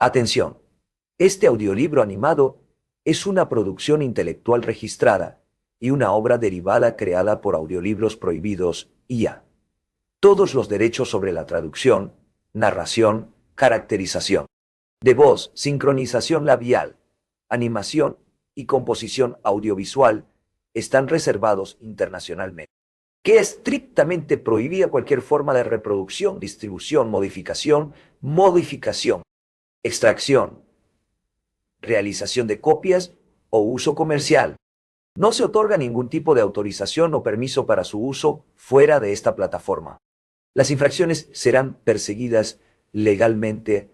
Atención, este audiolibro animado es una producción intelectual registrada y una obra derivada creada por Audiolibros Prohibidos, IA. Todos los derechos sobre la traducción, narración, caracterización de voz, sincronización labial, animación y composición audiovisual están reservados internacionalmente. Que estrictamente prohibida cualquier forma de reproducción, distribución, modificación, extracción, realización de copias o uso comercial. No se otorga ningún tipo de autorización o permiso para su uso fuera de esta plataforma. Las infracciones serán perseguidas legalmente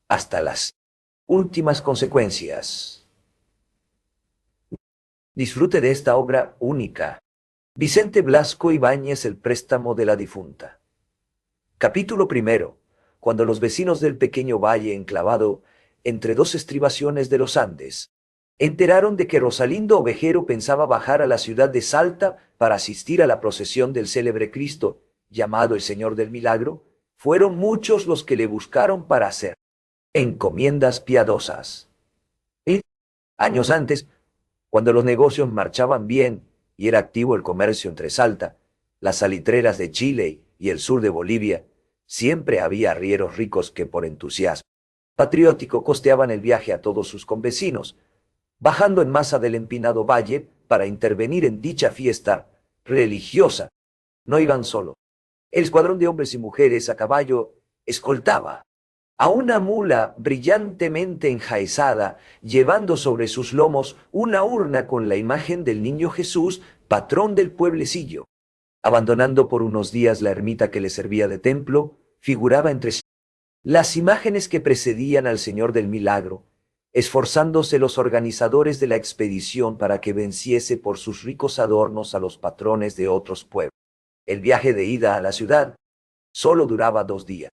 hasta las últimas consecuencias. Disfrute de esta obra única. Vicente Blasco Ibáñez, El préstamo de la difunta. Capítulo primero. Cuando los vecinos del pequeño valle enclavado entre dos estribaciones de los Andes enteraron de que Rosalindo Ovejero pensaba bajar a la ciudad de Salta para asistir a la procesión del célebre Cristo, llamado el Señor del Milagro, fueron muchos los que le buscaron para hacer encomiendas piadosas. Y años antes, cuando los negocios marchaban bien y era activo el comercio entre Salta, las salitreras de Chile y el sur de Bolivia, siempre había arrieros ricos que por entusiasmo patriótico costeaban el viaje a todos sus convecinos, bajando en masa del empinado valle para intervenir en dicha fiesta religiosa. No iban solo. El escuadrón de hombres y mujeres a caballo escoltaba a una mula brillantemente enjaezada, llevando sobre sus lomos una urna con la imagen del niño Jesús, patrón del pueblecillo. Abandonando por unos días la ermita que le servía de templo, figuraba entre las imágenes que precedían al Señor del Milagro, esforzándose los organizadores de la expedición para que venciese por sus ricos adornos a los patrones de otros pueblos. El viaje de ida a la ciudad solo duraba 2 días.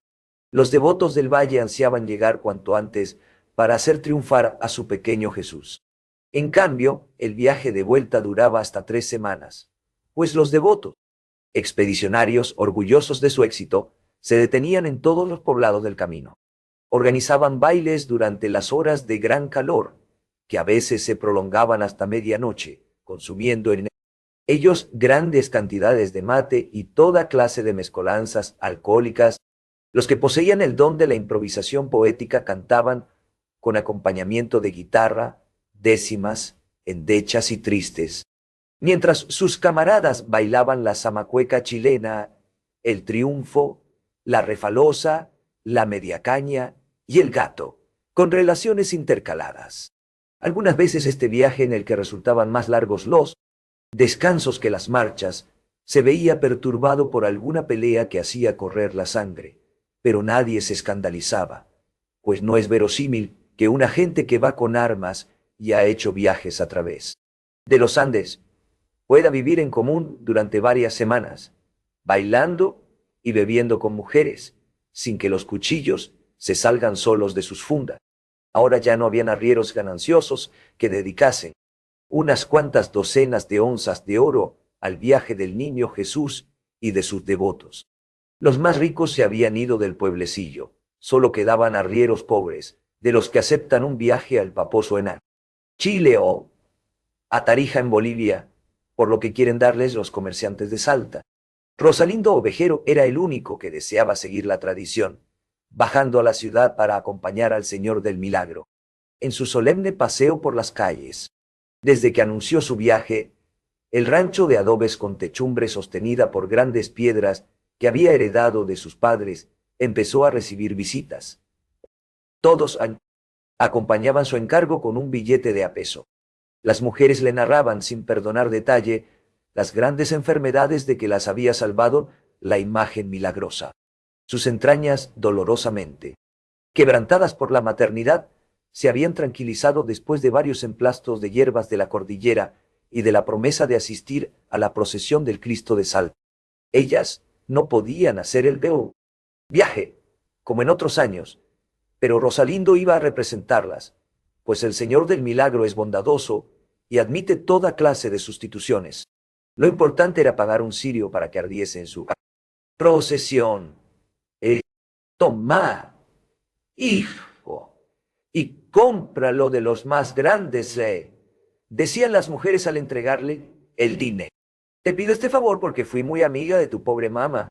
Los devotos del valle ansiaban llegar cuanto antes para hacer triunfar a su pequeño Jesús. En cambio, el viaje de vuelta duraba hasta 3 semanas, pues los devotos, expedicionarios orgullosos de su éxito, se detenían en todos los poblados del camino. Organizaban bailes durante las horas de gran calor, que a veces se prolongaban hasta medianoche, consumiendo en ellos grandes cantidades de mate y toda clase de mezcolanzas alcohólicas. Los que poseían el don de la improvisación poética cantaban con acompañamiento de guitarra, décimas, endechas y tristes, mientras sus camaradas bailaban la zamacueca chilena, el triunfo, la refalosa, la media caña y el gato, con relaciones intercaladas. Algunas veces este viaje, en el que resultaban más largos los descansos que las marchas, se veía perturbado por alguna pelea que hacía correr la sangre, pero nadie se escandalizaba, pues no es verosímil que una gente que va con armas y ha hecho viajes a través de los Andes pueda vivir en común durante varias semanas, bailando y bebiendo con mujeres, sin que los cuchillos se salgan solos de sus fundas. Ahora ya no habían arrieros gananciosos que dedicasen unas cuantas docenas de onzas de oro al viaje del niño Jesús y de sus devotos. Los más ricos se habían ido del pueblecillo, solo quedaban arrieros pobres, de los que aceptan un viaje al Paposo en Chile o a Tarija en Bolivia, por lo que quieren darles los comerciantes de Salta. Rosalindo Ovejero era el único que deseaba seguir la tradición, bajando a la ciudad para acompañar al Señor del Milagro en su solemne paseo por las calles. Desde que anunció su viaje, el rancho de adobes con techumbre sostenida por grandes piedras que había heredado de sus padres empezó a recibir visitas. Todos acompañaban su encargo con un billete de a peso. Las mujeres le narraban, sin perdonar detalle, las grandes enfermedades de que las había salvado la imagen milagrosa. Sus entrañas, dolorosamente quebrantadas por la maternidad, se habían tranquilizado después de varios emplastos de hierbas de la cordillera y de la promesa de asistir a la procesión del Cristo de Salta. Ellas no podían hacer el viaje, como en otros años, pero Rosalindo iba a representarlas, pues el Señor del Milagro es bondadoso y admite toda clase de sustituciones. Lo importante era pagar un cirio para que ardiese en su procesión. Tomá, hijo, y cómpralo de los más grandes, decían las mujeres al entregarle el dinero. Te pido este favor porque fui muy amiga de tu pobre mamá.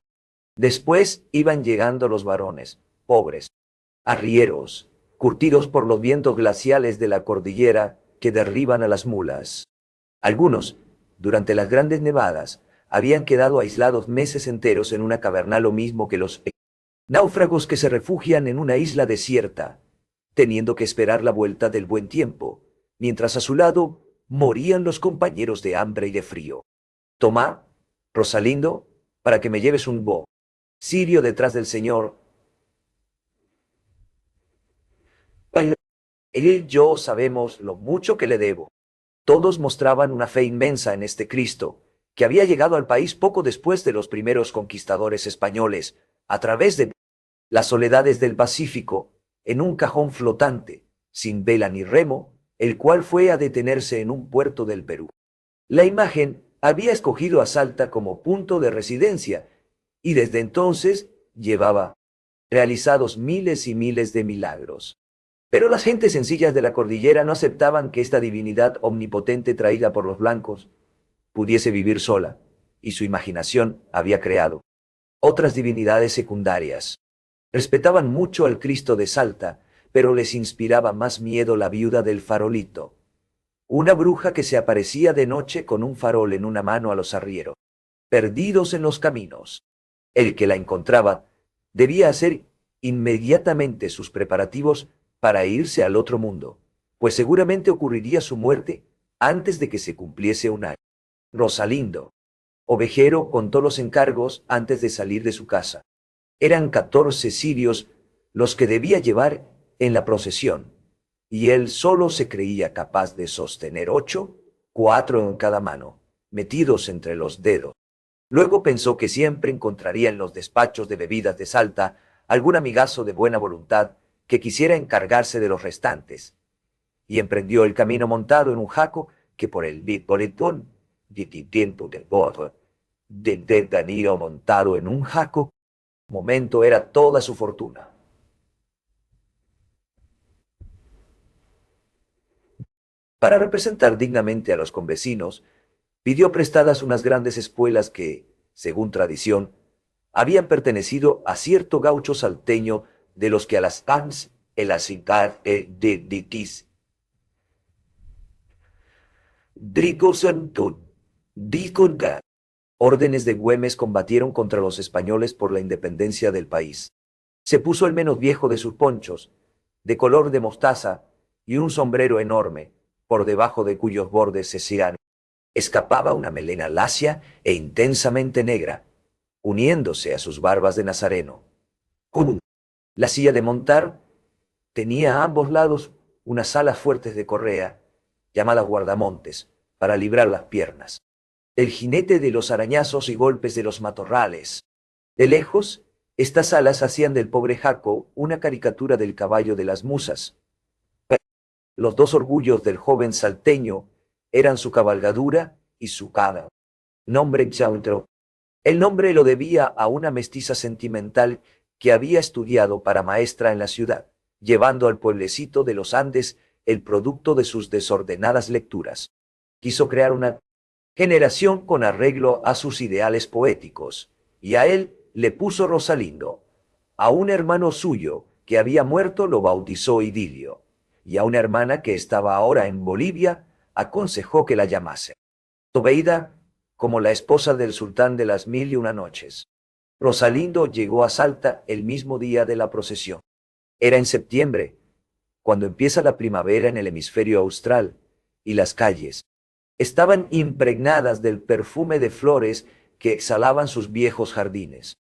Después iban llegando los varones, pobres, arrieros, curtidos por los vientos glaciales de la cordillera que derriban a las mulas. Algunos, durante las grandes nevadas, habían quedado aislados meses enteros en una caverna, lo mismo que los náufragos que se refugian en una isla desierta, teniendo que esperar la vuelta del buen tiempo, mientras a su lado morían los compañeros de hambre y de frío. Tomá, Rosalindo, para que me lleves un bo sirio detrás del Señor. Él y yo sabemos lo mucho que le debo. Todos mostraban una fe inmensa en este Cristo, que había llegado al país poco después de los primeros conquistadores españoles, a través de las soledades del Pacífico, en un cajón flotante, sin vela ni remo, el cual fue a detenerse en un puerto del Perú. La imagen había escogido a Salta como punto de residencia, y desde entonces llevaba realizados miles y miles de milagros. Pero las gentes sencillas de la cordillera no aceptaban que esta divinidad omnipotente traída por los blancos pudiese vivir sola, y su imaginación había creado otras divinidades secundarias. Respetaban mucho al Cristo de Salta, pero les inspiraba más miedo la viuda del farolito, una bruja que se aparecía de noche con un farol en una mano a los arrieros, perdidos en los caminos. El que la encontraba debía hacer inmediatamente sus preparativos para irse al otro mundo, pues seguramente ocurriría su muerte antes de que se cumpliese un año. Rosalindo, ovejero, contó los encargos antes de salir de su casa. Eran 14 cirios los que debía llevar en la procesión, y él solo se creía capaz de sostener 8, 4 en cada mano, metidos entre los dedos. Luego pensó que siempre encontraría en los despachos de bebidas de Salta algún amigazo de buena voluntad que quisiera encargarse de los restantes, y emprendió el camino montado en un jaco que por el boletón de tiempo del voto de Danilo montado en un jaco, momento era toda su fortuna. Para representar dignamente a los convecinos, pidió prestadas unas grandes espuelas que, según tradición, habían pertenecido a cierto gaucho salteño de los que a las ANS el asincar de ditis. Drigosanton, Diconga. Órdenes de Güemes combatieron contra los españoles por la independencia del país. Se puso el menos viejo de sus ponchos, de color de mostaza, y un sombrero enorme, por debajo de cuyos bordes se escapaba una melena lacia e intensamente negra, uniéndose a sus barbas de nazareno. La silla de montar tenía a ambos lados unas alas fuertes de correa, llamadas guardamontes, para librar las piernas. El jinete de los arañazos y golpes de los matorrales. De lejos, estas alas hacían del pobre Jaco una caricatura del caballo de las musas. Los dos orgullos del joven salteño eran su cabalgadura y su cara. Nombre Chautro. El nombre lo debía a una mestiza sentimental que había estudiado para maestra en la ciudad, llevando al pueblecito de los Andes el producto de sus desordenadas lecturas. Quiso crear una generación con arreglo a sus ideales poéticos, y a él le puso Rosalindo. A un hermano suyo que había muerto lo bautizó Idilio, y a una hermana que estaba ahora en Bolivia aconsejó que la llamase Zobeida, como la esposa del sultán de las 1001 noches. Rosalindo llegó a Salta el mismo día de la procesión. Era en septiembre, cuando empieza la primavera en el hemisferio austral, y las calles estaban impregnadas del perfume de flores que exhalaban sus viejos jardines.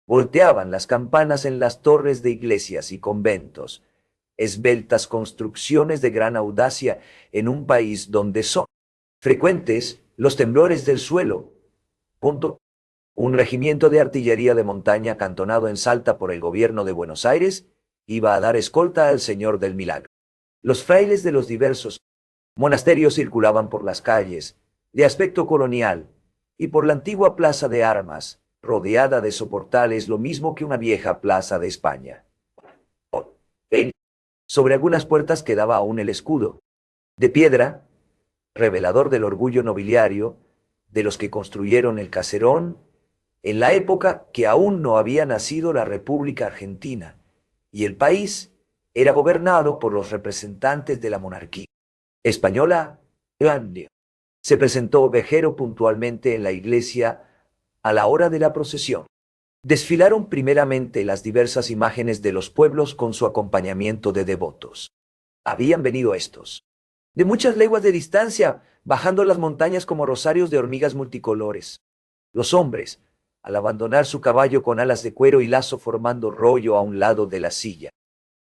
Volteaban las campanas en las torres de iglesias y conventos, esbeltas construcciones de gran audacia en un país donde son frecuentes los temblores del suelo. Punto. Un regimiento de artillería de montaña acantonado en Salta por el gobierno de Buenos Aires iba a dar escolta al Señor del Milagro. Los frailes de los diversos monasterios circulaban por las calles, de aspecto colonial, y por la antigua plaza de armas, rodeada de soportales lo mismo que una vieja plaza de España. Sobre algunas puertas quedaba aún el escudo, de piedra, revelador del orgullo nobiliario de los que construyeron el caserón en la época que aún no había nacido la República Argentina, y el país era gobernado por los representantes de la monarquía española. Se presentó Vejero puntualmente en la iglesia a la hora de la procesión. Desfilaron primeramente las diversas imágenes de los pueblos con su acompañamiento de devotos. Habían venido estos, de muchas leguas de distancia, bajando las montañas como rosarios de hormigas multicolores. Los hombres, al abandonar su caballo con alas de cuero y lazo formando rollo a un lado de la silla,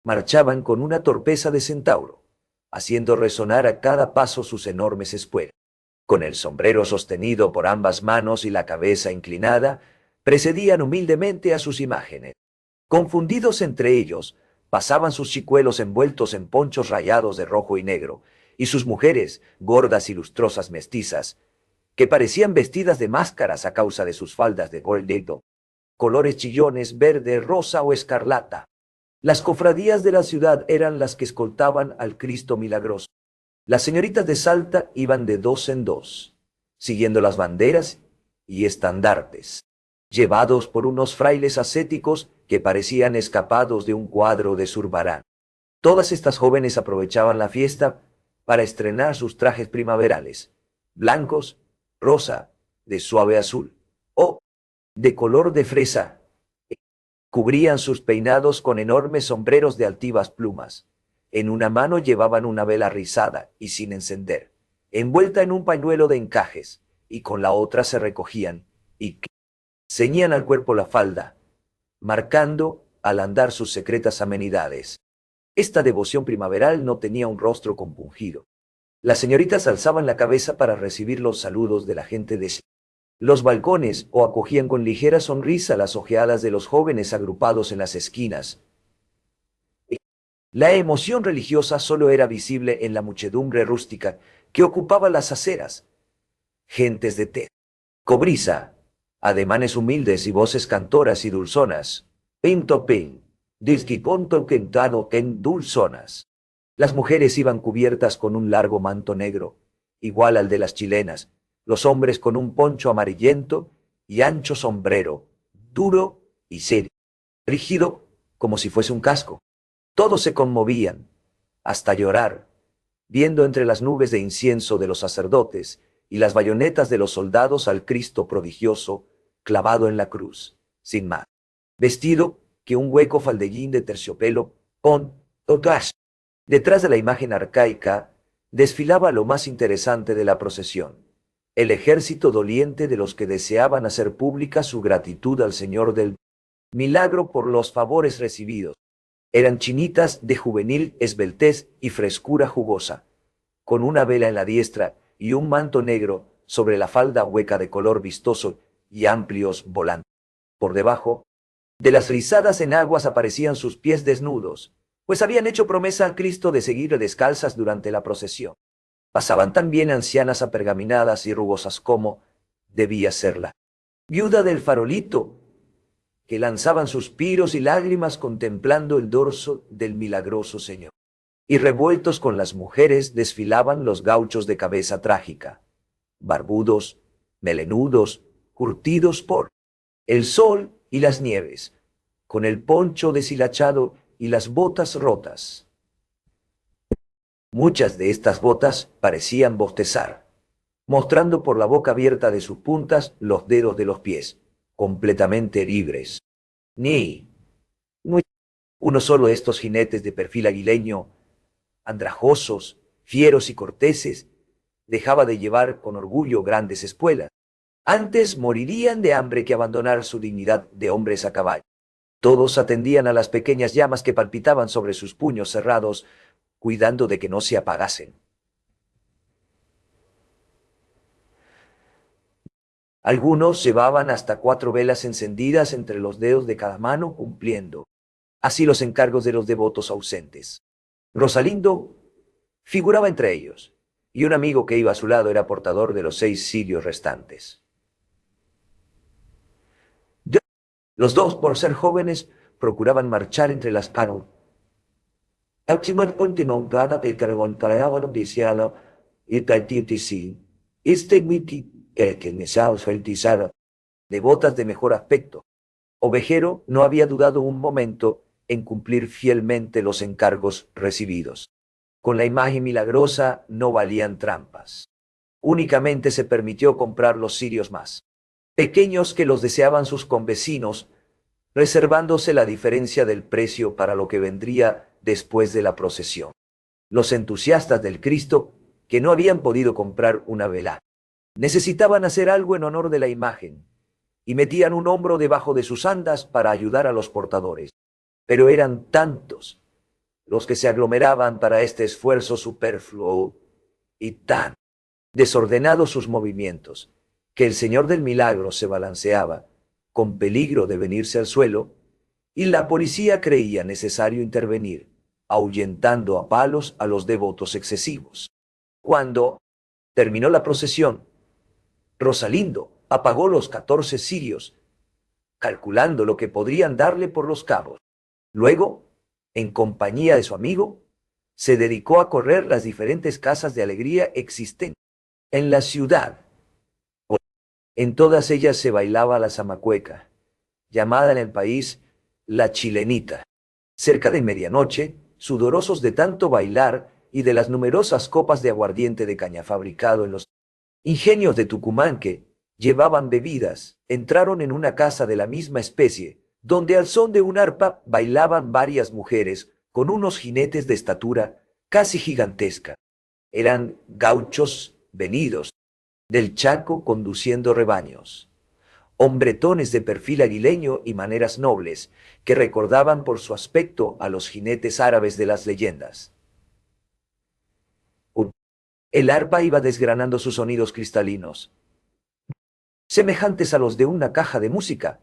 marchaban con una torpeza de centauro, haciendo resonar a cada paso sus enormes espuelas. Con el sombrero sostenido por ambas manos y la cabeza inclinada, precedían humildemente a sus imágenes. Confundidos entre ellos, pasaban sus chicuelos envueltos en ponchos rayados de rojo y negro, y sus mujeres, gordas y lustrosas mestizas, que parecían vestidas de máscaras a causa de sus faldas de goldedo, colores chillones, verde, rosa o escarlata. Las cofradías de la ciudad eran las que escoltaban al Cristo milagroso. Las señoritas de Salta iban de dos en dos, siguiendo las banderas y estandartes, llevados por unos frailes ascéticos que parecían escapados de un cuadro de Zurbarán. Todas estas jóvenes aprovechaban la fiesta para estrenar sus trajes primaverales, blancos, rosa, de suave azul, o de color de fresa. Cubrían sus peinados con enormes sombreros de altivas plumas. En una mano llevaban una vela rizada y sin encender, envuelta en un pañuelo de encajes, y con la otra se recogían y ceñían al cuerpo la falda, marcando al andar sus secretas amenidades. Esta devoción primaveral no tenía un rostro compungido. Las señoritas alzaban la cabeza para recibir los saludos de la gente de los balcones o acogían con ligera sonrisa las ojeadas de los jóvenes agrupados en las esquinas. La emoción religiosa solo era visible en la muchedumbre rústica que ocupaba las aceras. Gentes de tez cobriza, ademanes humildes y voces cantoras y dulzonas. Pinto pin, disqui ponto quentano ken dulzonas. Las mujeres iban cubiertas con un largo manto negro, igual al de las chilenas, los hombres con un poncho amarillento y ancho sombrero, duro y serio, rígido como si fuese un casco. Todos se conmovían, hasta llorar, viendo entre las nubes de incienso de los sacerdotes y las bayonetas de los soldados al Cristo prodigioso clavado en la cruz, sin más vestido que un hueco faldellín de terciopelo con togas. Detrás de la imagen arcaica desfilaba lo más interesante de la procesión, el ejército doliente de los que deseaban hacer pública su gratitud al Señor del milagro por los favores recibidos. Eran chinitas de juvenil esbeltez y frescura jugosa, con una vela en la diestra y un manto negro sobre la falda hueca de color vistoso y amplios volantes. Por debajo de las rizadas enaguas aparecían sus pies desnudos, pues habían hecho promesa al Cristo de seguir descalzas durante la procesión. Pasaban también ancianas apergaminadas y rugosas como debía ser la viuda del farolito, que lanzaban suspiros y lágrimas contemplando el dorso del milagroso Señor. Y revueltos con las mujeres desfilaban los gauchos de cabeza trágica, barbudos, melenudos, curtidos por el sol y las nieves, con el poncho deshilachado y las botas rotas. Muchas de estas botas parecían bostezar, mostrando por la boca abierta de sus puntas los dedos de los pies, completamente libres. Ni uno solo de estos jinetes de perfil aguileño, andrajosos, fieros y corteses, dejaba de llevar con orgullo grandes espuelas. Antes morirían de hambre que abandonar su dignidad de hombres a caballo. Todos atendían a las pequeñas llamas que palpitaban sobre sus puños cerrados, cuidando de que no se apagasen. Algunos llevaban hasta 4 velas encendidas entre los dedos de cada mano, cumpliendo así los encargos de los devotos ausentes. Rosalindo figuraba entre ellos, y un amigo que iba a su lado era portador de los 6 cirios restantes. Los dos, por ser jóvenes, procuraban marchar entre las panos Ultimate continuum gana per carbontare diciano y TTC. Este miti que necesitamos feltizar de botas de mejor aspecto. Ovejero no había dudado un momento en cumplir fielmente los encargos recibidos. Con la imagen milagrosa no valían trampas. Únicamente se permitió comprar los cirios más pequeños que los deseaban sus convecinos, reservándose la diferencia del precio para lo que vendría después de la procesión. Los entusiastas del Cristo, que no habían podido comprar una vela, necesitaban hacer algo en honor de la imagen, y metían un hombro debajo de sus andas para ayudar a los portadores. Pero eran tantos los que se aglomeraban para este esfuerzo superfluo y tan desordenados sus movimientos, que el Señor del Milagro se balanceaba, con peligro de venirse al suelo, y la policía creía necesario intervenir, ahuyentando a palos a los devotos excesivos. Cuando terminó la procesión, Rosalindo apagó los 14 cirios, calculando lo que podrían darle por los cabos. Luego, en compañía de su amigo, se dedicó a correr las diferentes casas de alegría existentes en la ciudad. En todas ellas se bailaba la zamacueca, llamada en el país la chilenita. Cerca de medianoche, sudorosos de tanto bailar y de las numerosas copas de aguardiente de caña fabricado en los ingenios de Tucumán que llevaban bebidas, entraron en una casa de la misma especie, donde al son de un arpa bailaban varias mujeres con unos jinetes de estatura casi gigantesca. Eran gauchos venidos del Chaco conduciendo rebaños, hombretones de perfil aguileño y maneras nobles, que recordaban por su aspecto a los jinetes árabes de las leyendas. El arpa iba desgranando sus sonidos cristalinos, semejantes a los de una caja de música,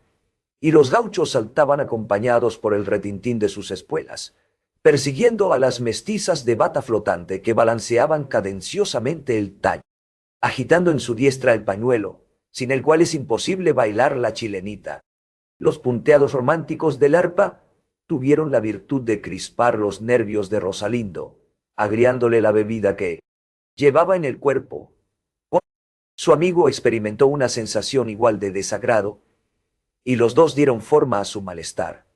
y los gauchos saltaban acompañados por el retintín de sus espuelas, persiguiendo a las mestizas de bata flotante que balanceaban cadenciosamente el tallo, agitando en su diestra el pañuelo, sin el cual es imposible bailar la chilenita. Los punteados románticos del arpa tuvieron la virtud de crispar los nervios de Rosalindo, agriándole la bebida que llevaba en el cuerpo. Su amigo experimentó una sensación igual de desagrado, y los dos dieron forma a su malestar,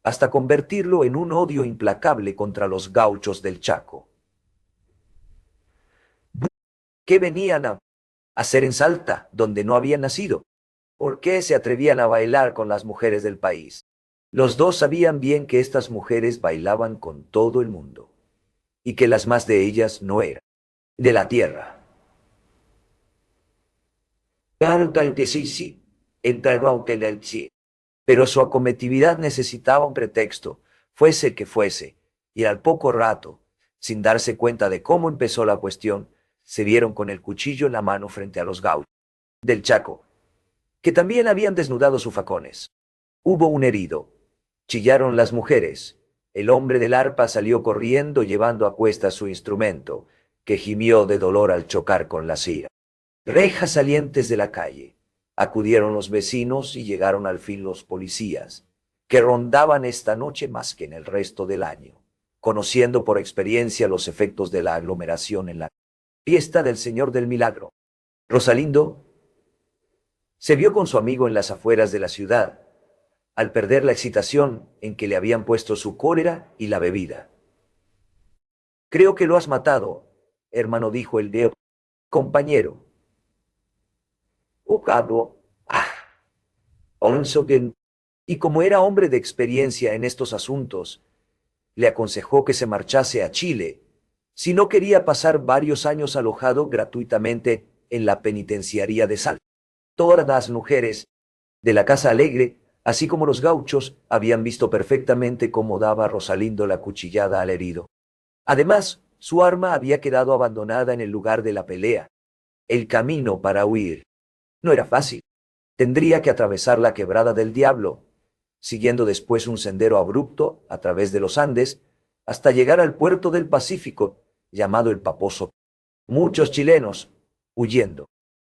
hasta convertirlo en un odio implacable contra los gauchos del Chaco. ¿Qué venían a hacer en Salta, donde no habían nacido? ¿Por qué se atrevían a bailar con las mujeres del país? Los dos sabían bien que estas mujeres bailaban con todo el mundo, y que las más de ellas no eran de la tierra. Pero su acometividad necesitaba un pretexto, fuese el que fuese, y al poco rato, sin darse cuenta de cómo empezó la cuestión, se vieron con el cuchillo en la mano frente a los gauchos del Chaco, que también habían desnudado sus facones. Hubo un herido. Chillaron las mujeres. El hombre del arpa salió corriendo llevando a cuestas su instrumento, que gimió de dolor al chocar con la silla. Rejas salientes de la calle. Acudieron los vecinos y llegaron al fin los policías, que rondaban esta noche más que en el resto del año, conociendo por experiencia los efectos de la aglomeración en la fiesta del Señor del Milagro. Rosalindo se vio con su amigo en las afueras de la ciudad, al perder la excitación en que le habían puesto su cólera y la bebida. Creo que lo has matado, hermano, dijo el de compañero. Y como era hombre de experiencia en estos asuntos, le aconsejó que se marchase a Chile, si no quería pasar varios años alojado gratuitamente en la penitenciaría de Salta. Todas las mujeres de la Casa Alegre, así como los gauchos, habían visto perfectamente cómo daba Rosalindo la cuchillada al herido. Además, su arma había quedado abandonada en el lugar de la pelea. El camino para huir no era fácil. Tendría que atravesar la Quebrada del Diablo, siguiendo después un sendero abrupto a través de los Andes, hasta llegar al puerto del Pacífico, llamado el Paposo. Muchos chilenos, huyendo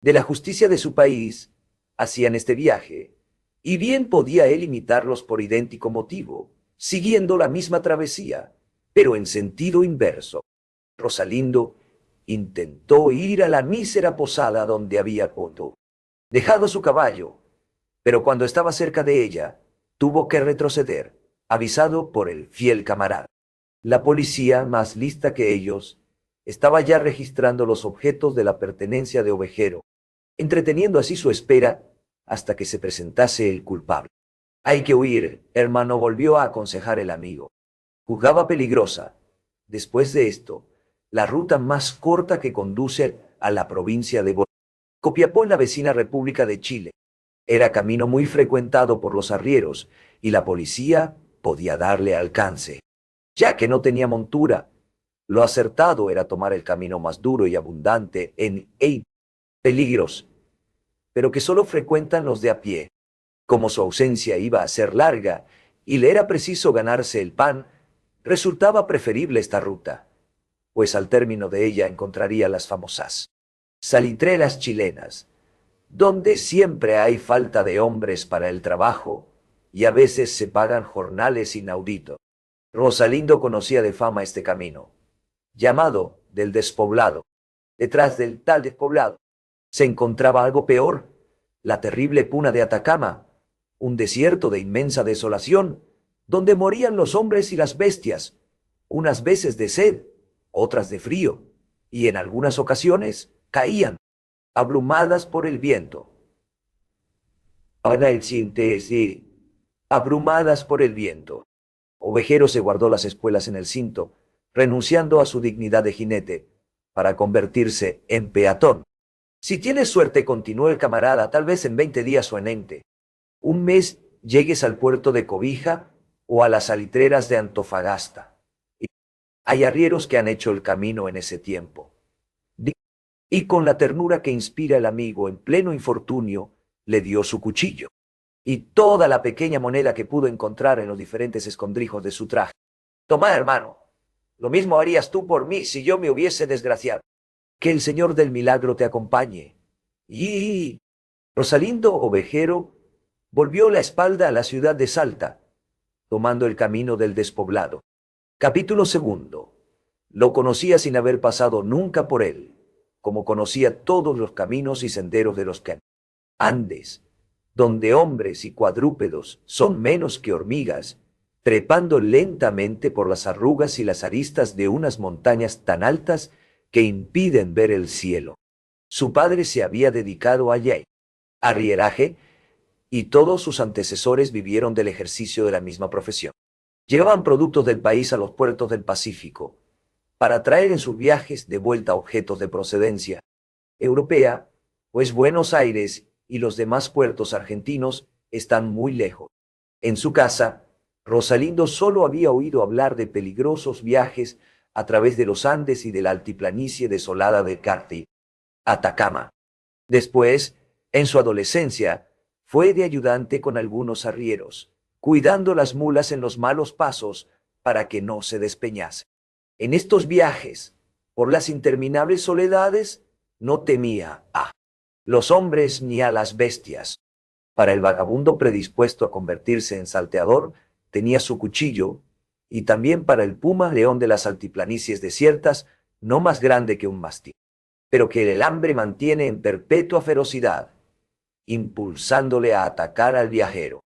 de la justicia de su país, hacían este viaje, y bien podía él imitarlos por idéntico motivo, siguiendo la misma travesía, pero en sentido inverso. Rosalindo intentó ir a la mísera posada donde había dejado su caballo, pero cuando estaba cerca de ella, tuvo que retroceder, avisado por el fiel camarada. La policía, más lista que ellos, estaba ya registrando los objetos de la pertenencia de Ovejero, entreteniendo así su espera hasta que se presentase el culpable. Hay que huir, hermano, volvió a aconsejar el amigo. Juzgaba peligrosa. Después de esto, la ruta más corta que conduce a la provincia de Copiapó, en la vecina República de Chile. Era camino muy frecuentado por los arrieros y la policía podía darle alcance, ya que no tenía montura. Lo acertado era tomar el camino más duro y abundante en peligros, pero que solo frecuentan los de a pie. Como su ausencia iba a ser larga y le era preciso ganarse el pan, resultaba preferible esta ruta, pues al término de ella encontraría las famosas salitreras chilenas, donde siempre hay falta de hombres para el trabajo y a veces se pagan jornales inauditos. Rosalindo conocía de fama este camino, llamado del despoblado. Detrás del tal despoblado se encontraba algo peor, la terrible puna de Atacama, un desierto de inmensa desolación, donde morían los hombres y las bestias, unas veces de sed, otras de frío, y en algunas ocasiones caían, abrumadas por el viento. Ahora el siguiente es decir, abrumadas por el viento. Ovejero se guardó las espuelas en el cinto, renunciando a su dignidad de jinete, para convertirse en peatón. Si tienes suerte, continuó el camarada, tal vez en 20 días o en 1 mes llegues al puerto de Cobija o a las salitreras de Antofagasta. Hay arrieros que han hecho el camino en ese tiempo. Y con la ternura que inspira el amigo en pleno infortunio, le dio su cuchillo y toda la pequeña moneda que pudo encontrar en los diferentes escondrijos de su traje. Toma, hermano, lo mismo harías tú por mí si yo me hubiese desgraciado. Que el Señor del Milagro te acompañe. Y Rosalindo Ovejero volvió la espalda a la ciudad de Salta, tomando el camino del despoblado. Capítulo 2. Lo conocía sin haber pasado nunca por él, como conocía todos los caminos y senderos de los Andes, donde hombres y cuadrúpedos son menos que hormigas, trepando lentamente por las arrugas y las aristas de unas montañas tan altas que impiden ver el cielo. Su padre se había dedicado a arrieraje, y todos sus antecesores vivieron del ejercicio de la misma profesión. Llevaban productos del país a los puertos del Pacífico, para traer en sus viajes de vuelta objetos de procedencia europea, pues Buenos Aires y los demás puertos argentinos están muy lejos. En su casa, Rosalindo solo había oído hablar de peligrosos viajes a través de los Andes y de la altiplanicie desolada del Atacama. Después, en su adolescencia, fue de ayudante con algunos arrieros, cuidando las mulas en los malos pasos para que no se despeñase. En estos viajes, por las interminables soledades, no temía a los hombres ni a las bestias. Para el vagabundo predispuesto a convertirse en salteador, tenía su cuchillo, y también para el puma león de las altiplanicies desiertas, no más grande que un mastín, pero que el hambre mantiene en perpetua ferocidad, impulsándole a atacar al viajero.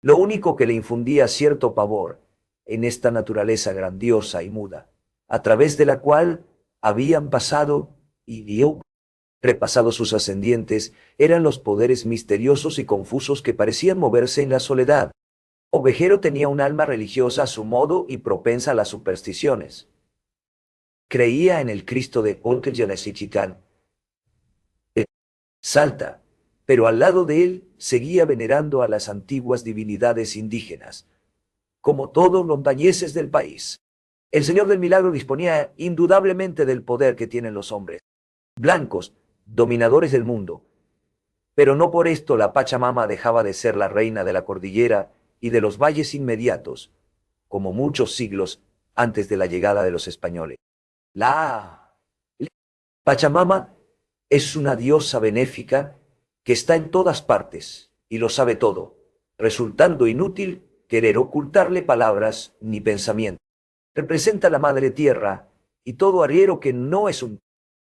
Lo único que le infundía cierto pavor en esta naturaleza grandiosa y muda, a través de la cual habían pasado y repasado sus ascendientes, eran los poderes misteriosos y confusos que parecían moverse en la soledad. Ovejero tenía un alma religiosa a su modo y propensa a las supersticiones. Creía en el Cristo de Olteyanesichicán, Salta, pero al lado de él seguía venerando a las antiguas divinidades indígenas, como todos los montañeses del país. El Señor del Milagro disponía indudablemente del poder que tienen los hombres blancos, dominadores del mundo, pero no por esto la Pachamama dejaba de ser la reina de la cordillera y de los valles inmediatos, como muchos siglos antes de la llegada de los españoles. La Pachamama es una diosa benéfica que está en todas partes y lo sabe todo, resultando inútil querer ocultarle palabras ni pensamientos. Representa la madre tierra, y todo arriero que no es un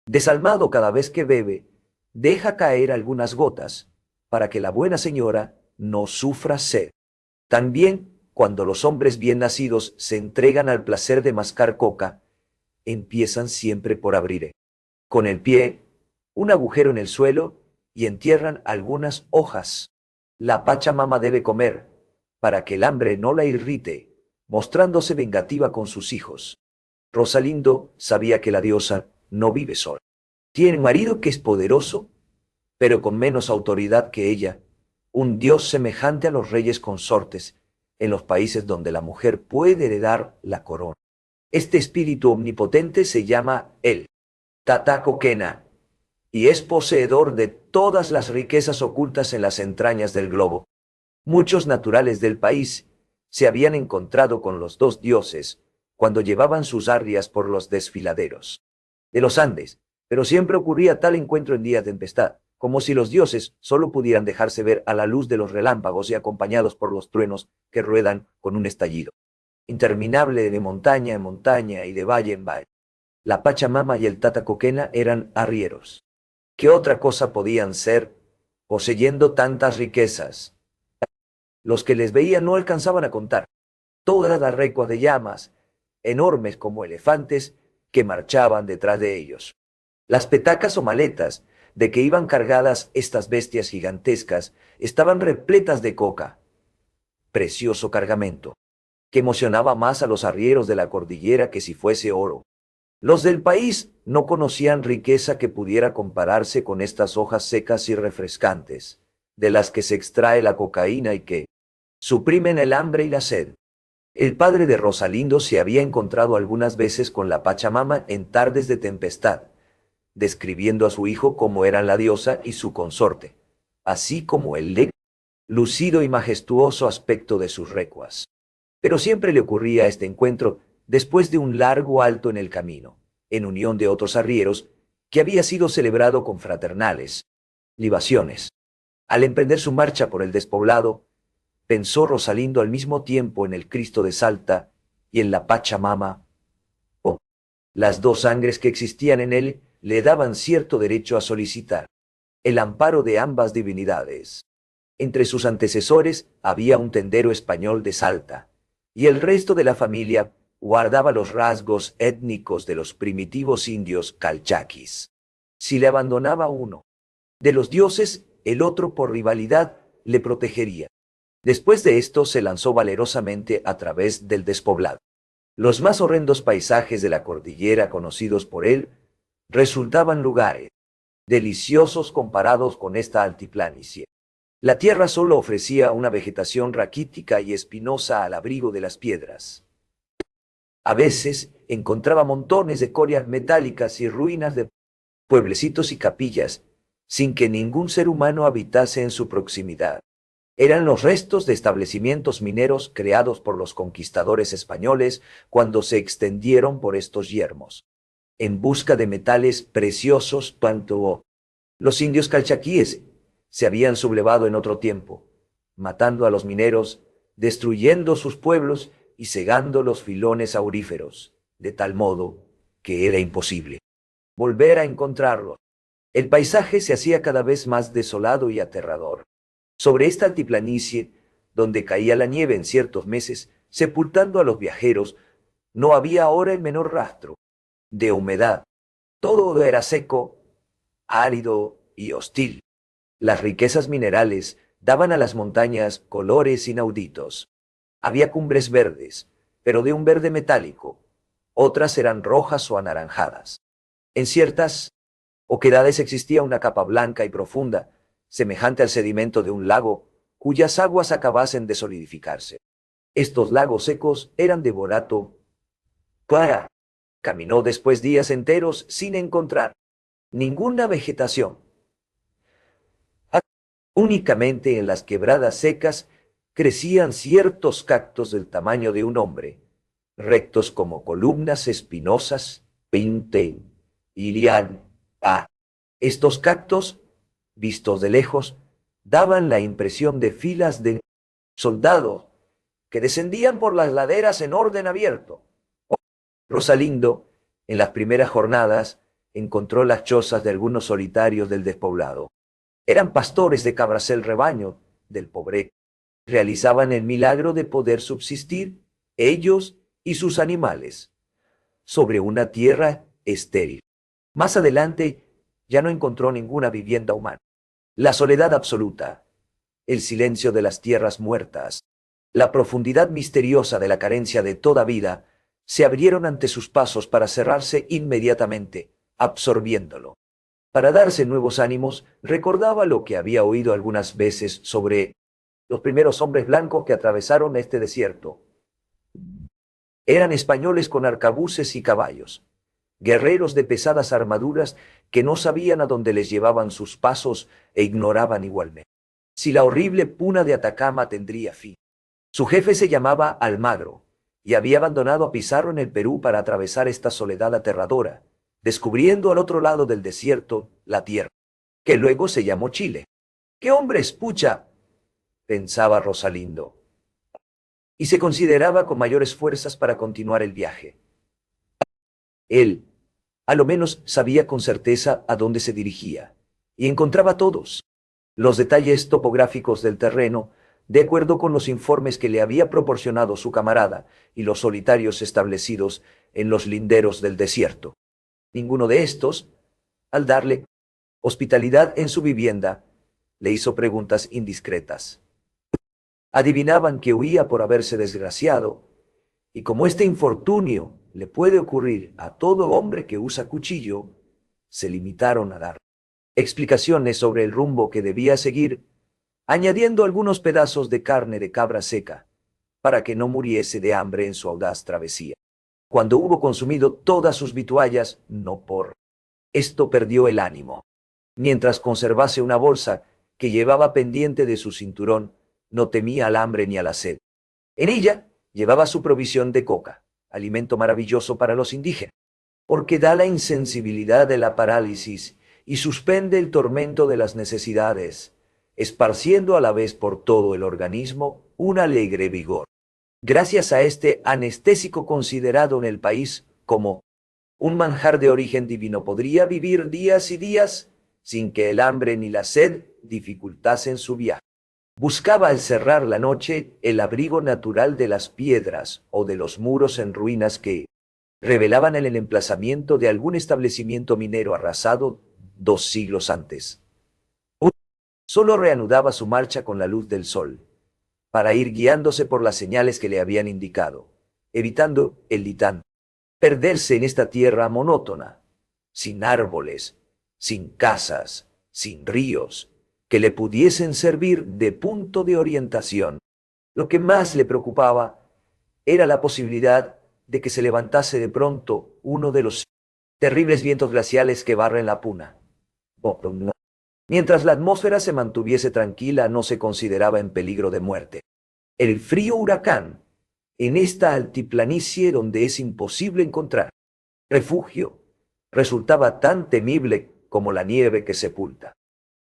desalmado cada vez que bebe, deja caer algunas gotas, para que la buena señora no sufra sed. También, cuando los hombres bien nacidos se entregan al placer de mascar coca, empiezan siempre por abrir con el pie un agujero en el suelo y entierran algunas hojas. La Pachamama debe comer, para que el hambre no la irrite, mostrándose vengativa con sus hijos. Rosalindo sabía que la diosa no vive sola. Tiene un marido que es poderoso, pero con menos autoridad que ella, un dios semejante a los reyes consortes en los países donde la mujer puede heredar la corona. Este espíritu omnipotente se llama el Tata Coquena y es poseedor de todas las riquezas ocultas en las entrañas del globo. Muchos naturales del país se habían encontrado con los dos dioses cuando llevaban sus arrias por los desfiladeros de los Andes, pero siempre ocurría tal encuentro en día de tempestad, como si los dioses solo pudieran dejarse ver a la luz de los relámpagos y acompañados por los truenos que ruedan con un estallido interminable de montaña en montaña y de valle en valle. La Pachamama y el Tata Coquena eran arrieros. ¿Qué otra cosa podían ser, poseyendo tantas riquezas? Los que les veían no alcanzaban a contar todas las recuas de llamas, enormes como elefantes, que marchaban detrás de ellos. Las petacas o maletas de que iban cargadas estas bestias gigantescas estaban repletas de coca, precioso cargamento, que emocionaba más a los arrieros de la cordillera que si fuese oro. Los del país no conocían riqueza que pudiera compararse con estas hojas secas y refrescantes, de las que se extrae la cocaína y que suprimen el hambre y la sed. El padre de Rosalindo se había encontrado algunas veces con la Pachamama en tardes de tempestad, describiendo a su hijo como eran la diosa y su consorte, así como el lucido y majestuoso aspecto de sus recuas. Pero siempre le ocurría este encuentro después de un largo alto en el camino, en unión de otros arrieros, que había sido celebrado con fraternales libaciones. Al emprender su marcha por el despoblado, pensó Rosalindo al mismo tiempo en el Cristo de Salta y en la Pachamama. Oh, las dos sangres que existían en él le daban cierto derecho a solicitar el amparo de ambas divinidades. Entre sus antecesores había un tendero español de Salta, y el resto de la familia guardaba los rasgos étnicos de los primitivos indios calchaquis. Si le abandonaba uno de los dioses, el otro por rivalidad le protegería. Después de esto se lanzó valerosamente a través del despoblado. Los más horrendos paisajes de la cordillera conocidos por él resultaban lugares deliciosos comparados con esta altiplanicie. La tierra solo ofrecía una vegetación raquítica y espinosa al abrigo de las piedras. A veces encontraba montones de corias metálicas y ruinas de pueblecitos y capillas, sin que ningún ser humano habitase en su proximidad. Eran los restos de establecimientos mineros creados por los conquistadores españoles cuando se extendieron por estos yermos, en busca de metales preciosos. Tanto los indios calchaquíes se habían sublevado en otro tiempo, matando a los mineros, destruyendo sus pueblos y cegando los filones auríferos, de tal modo que era imposible volver a encontrarlos. El paisaje se hacía cada vez más desolado y aterrador. Sobre esta altiplanicie, donde caía la nieve en ciertos meses, sepultando a los viajeros, no había ahora el menor rastro de humedad. Todo era seco, árido y hostil. Las riquezas minerales daban a las montañas colores inauditos. Había cumbres verdes, pero de un verde metálico. Otras eran rojas o anaranjadas. En ciertas oquedades existía una capa blanca y profunda, semejante al sedimento de un lago, cuyas aguas acabasen de solidificarse. Estos lagos secos eran de borato clara. Caminó después días enteros sin encontrar ninguna vegetación. Únicamente en las quebradas secas crecían ciertos cactos del tamaño de un hombre, rectos como columnas espinosas, pinte, ilian, Estos cactos, vistos de lejos, daban la impresión de filas de soldados que descendían por las laderas en orden abierto. Rosalindo, en las primeras jornadas, encontró las chozas de algunos solitarios del despoblado. Eran pastores de cabras el rebaño del pobre. Realizaban el milagro de poder subsistir, ellos y sus animales, sobre una tierra estéril. Más adelante ya no encontró ninguna vivienda humana. La soledad absoluta, el silencio de las tierras muertas, la profundidad misteriosa de la carencia de toda vida, se abrieron ante sus pasos para cerrarse inmediatamente, absorbiéndolo. Para darse nuevos ánimos, recordaba lo que había oído algunas veces sobre los primeros hombres blancos que atravesaron este desierto. Eran españoles con arcabuces y caballos, guerreros de pesadas armaduras que no sabían a dónde les llevaban sus pasos e ignoraban igualmente si la horrible puna de Atacama tendría fin. Su jefe se llamaba Almagro y había abandonado a Pizarro en el Perú para atravesar esta soledad aterradora, descubriendo al otro lado del desierto la tierra, que luego se llamó Chile. ¡Qué hombres, pucha!, pensaba Rosalindo, y se consideraba con mayores fuerzas para continuar el viaje. Él, a lo menos, sabía con certeza a dónde se dirigía, y encontraba todos los detalles topográficos del terreno, de acuerdo con los informes que le había proporcionado su camarada y los solitarios establecidos en los linderos del desierto. Ninguno de estos, al darle hospitalidad en su vivienda, le hizo preguntas indiscretas. Adivinaban que huía por haberse desgraciado, y como este infortunio le puede ocurrir a todo hombre que usa cuchillo, se limitaron a dar explicaciones sobre el rumbo que debía seguir, añadiendo algunos pedazos de carne de cabra seca, para que no muriese de hambre en su audaz travesía. Cuando hubo consumido todas sus vituallas, no por esto perdió el ánimo. Mientras conservase una bolsa que llevaba pendiente de su cinturón, no temía al hambre ni a la sed. En ella llevaba su provisión de coca, alimento maravilloso para los indígenas, porque da la insensibilidad de la parálisis y suspende el tormento de las necesidades, esparciendo a la vez por todo el organismo un alegre vigor. Gracias a este anestésico considerado en el país como un manjar de origen divino, podría vivir días y días sin que el hambre ni la sed dificultasen su viaje. Buscaba al cerrar la noche el abrigo natural de las piedras o de los muros en ruinas que revelaban el emplazamiento de algún establecimiento minero arrasado 2 siglos antes. Solo reanudaba su marcha con la luz del sol, para ir guiándose por las señales que le habían indicado, evitando el litán, perderse en esta tierra monótona, sin árboles, sin casas, sin ríos, que le pudiesen servir de punto de orientación. Lo que más le preocupaba era la posibilidad de que se levantase de pronto uno de los terribles vientos glaciales que barren la puna. Mientras la atmósfera se mantuviese tranquila, no se consideraba en peligro de muerte. El frío huracán, en esta altiplanicie donde es imposible encontrar refugio, resultaba tan temible como la nieve que sepulta.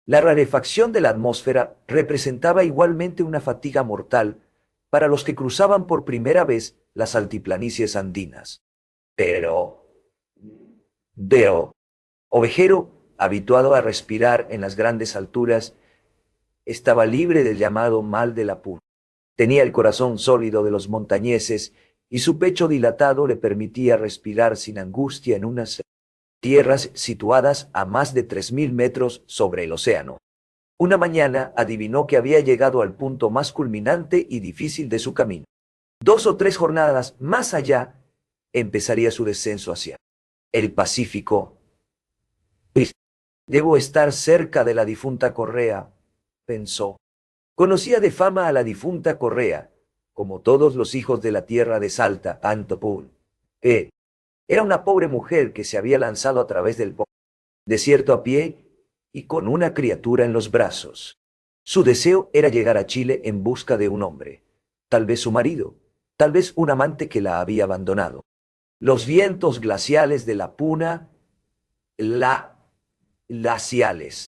La rarefacción de la atmósfera representaba igualmente una fatiga mortal para los que cruzaban por primera vez las altiplanicies andinas. Pero Deo, ovejero, habituado a respirar en las grandes alturas, estaba libre del llamado mal de la puna. Tenía el corazón sólido de los montañeses y su pecho dilatado le permitía respirar sin angustia en unas tierras situadas a más de 3000 metros sobre el océano. Una mañana adivinó que había llegado al punto más culminante y difícil de su camino. 2 o 3 jornadas más allá empezaría su descenso hacia el Pacífico. Debo estar cerca de la difunta Correa, pensó. Conocía de fama a la difunta Correa, como todos los hijos de la tierra de Salta, Antopún. Era una pobre mujer que se había lanzado a través del desierto a pie y con una criatura en los brazos. Su deseo era llegar a Chile en busca de un hombre, tal vez su marido, tal vez un amante que la había abandonado. Los vientos glaciales de la Puna, glaciales,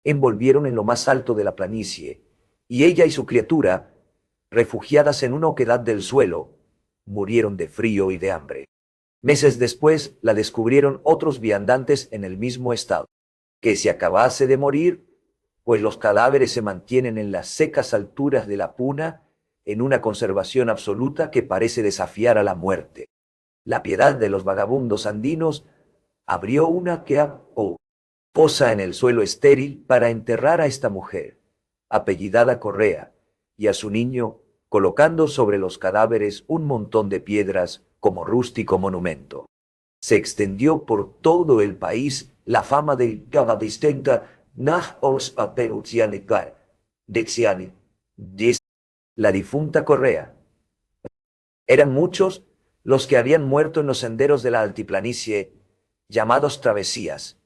envolvieron en lo más alto de la planicie, y ella y su criatura, refugiadas en una oquedad del suelo, murieron de frío y de hambre. Meses después la descubrieron otros viandantes en el mismo estado. Que se acabase de morir, pues los cadáveres se mantienen en las secas alturas de la puna, en una conservación absoluta que parece desafiar a la muerte. La piedad de los vagabundos andinos abrió una fosa en el suelo estéril para enterrar a esta mujer, apellidada Correa, y a su niño, colocando sobre los cadáveres un montón de piedras como rústico monumento. Se extendió por todo el país la fama de cada distinta nach os apeucianicar, dexiani, la difunta Correa. Eran muchos los que habían muerto en los senderos de la altiplanicie, llamados travesías,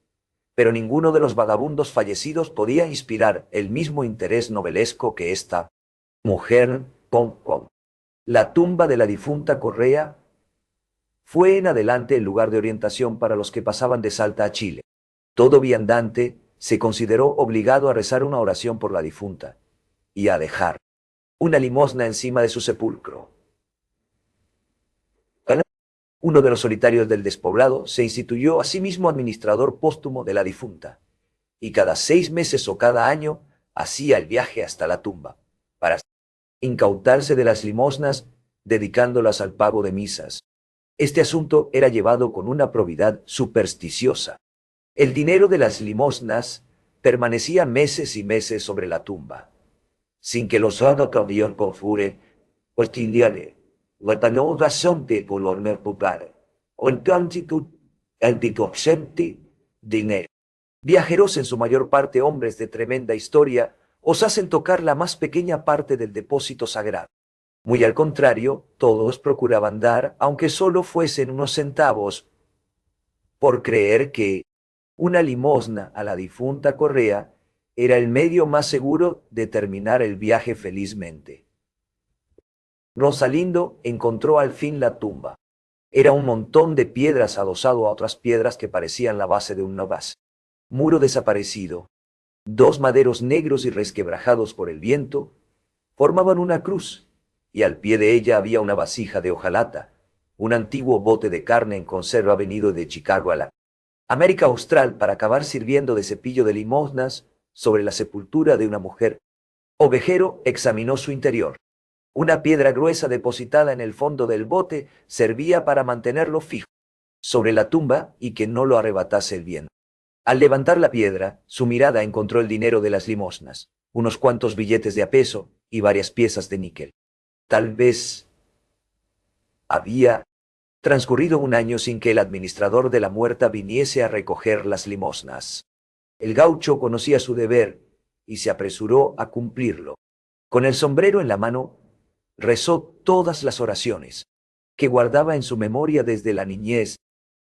pero ninguno de los vagabundos fallecidos podía inspirar el mismo interés novelesco que esta mujer. La tumba de la difunta Correa fue en adelante el lugar de orientación para los que pasaban de Salta a Chile. Todo viandante se consideró obligado a rezar una oración por la difunta y a dejar una limosna encima de su sepulcro. Uno de los solitarios del despoblado se instituyó a sí mismo administrador póstumo de la difunta, y cada 6 meses o cada año hacía el viaje hasta la tumba, para incautarse de las limosnas, dedicándolas al pago de misas. Este asunto era llevado con una probidad supersticiosa. El dinero de las limosnas permanecía meses y meses sobre la tumba, sin que los hagan confure, pues tindiale, guardando razón de color popular, o en cántico anticoxente dinero. Viajeros, en su mayor parte hombres de tremenda historia, os hacen tocar la más pequeña parte del depósito sagrado. Muy al contrario, todos procuraban dar, aunque solo fuesen unos centavos, por creer que una limosna a la difunta Correa era el medio más seguro de terminar el viaje felizmente. Rosalindo encontró al fin la tumba. Era un montón de piedras adosado a otras piedras que parecían la base de un novaz. Muro desaparecido. 2 maderos negros y resquebrajados por el viento formaban una cruz, y al pie de ella había una vasija de hojalata, un antiguo bote de carne en conserva venido de Chicago a la América Austral para acabar sirviendo de cepillo de limosnas sobre la sepultura de una mujer. Ovejero examinó su interior. Una piedra gruesa depositada en el fondo del bote servía para mantenerlo fijo sobre la tumba y que no lo arrebatase el viento. Al levantar la piedra, su mirada encontró el dinero de las limosnas, unos cuantos billetes de a peso y varias piezas de níquel. Tal vez había transcurrido un año sin que el administrador de la muerta viniese a recoger las limosnas. El gaucho conocía su deber y se apresuró a cumplirlo. Con el sombrero en la mano, rezó todas las oraciones que guardaba en su memoria desde la niñez.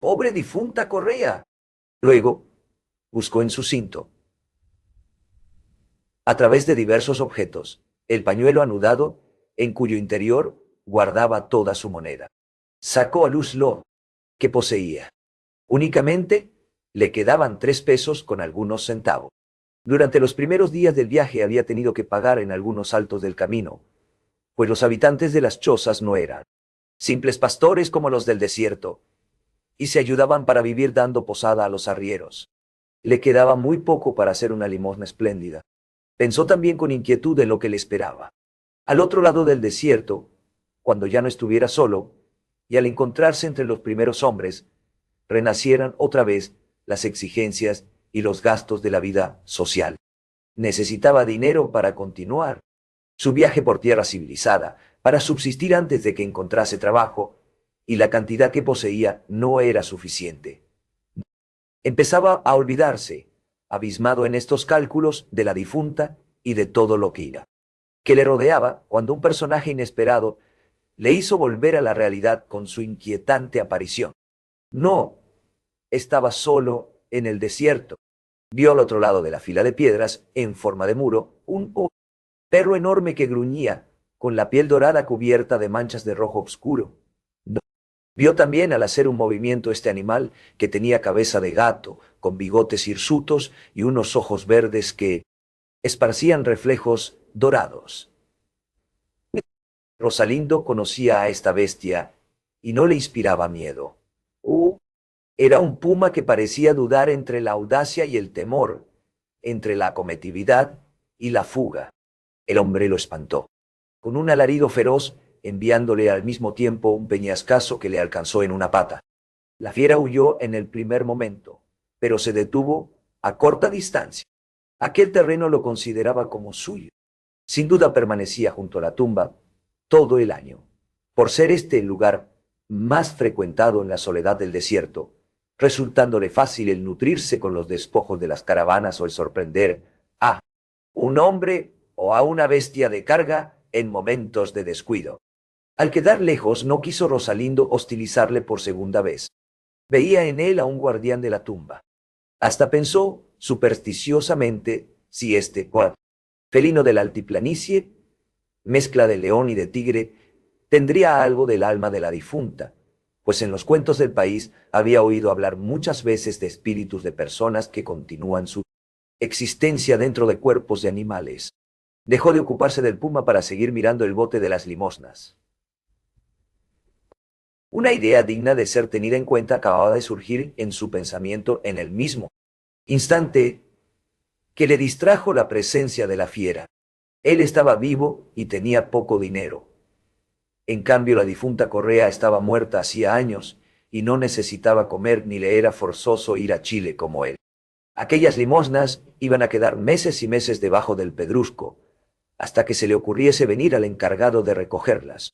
¡Pobre difunta Correa! Luego, buscó en su cinto, a través de diversos objetos, el pañuelo anudado, en cuyo interior guardaba toda su moneda. Sacó a luz lo que poseía. Únicamente le quedaban 3 pesos con algunos centavos. Durante los primeros días del viaje había tenido que pagar en algunos altos del camino, pues los habitantes de las chozas no eran simples pastores como los del desierto, y se ayudaban para vivir dando posada a los arrieros. Le quedaba muy poco para hacer una limosna espléndida. Pensó también con inquietud en lo que le esperaba. Al otro lado del desierto, cuando ya no estuviera solo, y al encontrarse entre los primeros hombres, renacieran otra vez las exigencias y los gastos de la vida social. Necesitaba dinero para continuar su viaje por tierra civilizada, para subsistir antes de que encontrase trabajo, y la cantidad que poseía no era suficiente. Empezaba a olvidarse, abismado en estos cálculos, de la difunta y de todo lo que le rodeaba, cuando un personaje inesperado le hizo volver a la realidad con su inquietante aparición. No estaba solo en el desierto. Vio al otro lado de la fila de piedras, en forma de muro, un perro enorme que gruñía, con la piel dorada cubierta de manchas de rojo oscuro. Vio también al hacer un movimiento este animal, que tenía cabeza de gato, con bigotes hirsutos y unos ojos verdes que esparcían reflejos dorados. Rosalindo conocía a esta bestia y no le inspiraba miedo. Era un puma que parecía dudar entre la audacia y el temor, entre la cometividad y la fuga. El hombre lo espantó, con un alarido feroz, enviándole al mismo tiempo un peñascazo que le alcanzó en una pata. La fiera huyó en el primer momento, pero se detuvo a corta distancia. Aquel terreno lo consideraba como suyo. Sin duda permanecía junto a la tumba todo el año, por ser este el lugar más frecuentado en la soledad del desierto, resultándole fácil el nutrirse con los despojos de las caravanas o el sorprender a un hombre o a una bestia de carga en momentos de descuido. Al quedar lejos, no quiso Rosalindo hostilizarle por segunda vez. Veía en él a un guardián de la tumba. Hasta pensó, supersticiosamente, si este felino de la altiplanicie, mezcla de león y de tigre, tendría algo del alma de la difunta, pues en los cuentos del país había oído hablar muchas veces de espíritus de personas que continúan su existencia dentro de cuerpos de animales. Dejó de ocuparse del puma para seguir mirando el bote de las limosnas. Una idea digna de ser tenida en cuenta acababa de surgir en su pensamiento en el mismo instante que le distrajo la presencia de la fiera. Él estaba vivo y tenía poco dinero. En cambio, la difunta Correa estaba muerta hacía años y no necesitaba comer ni le era forzoso ir a Chile como él. Aquellas limosnas iban a quedar meses y meses debajo del pedrusco, hasta que se le ocurriese venir al encargado de recogerlas.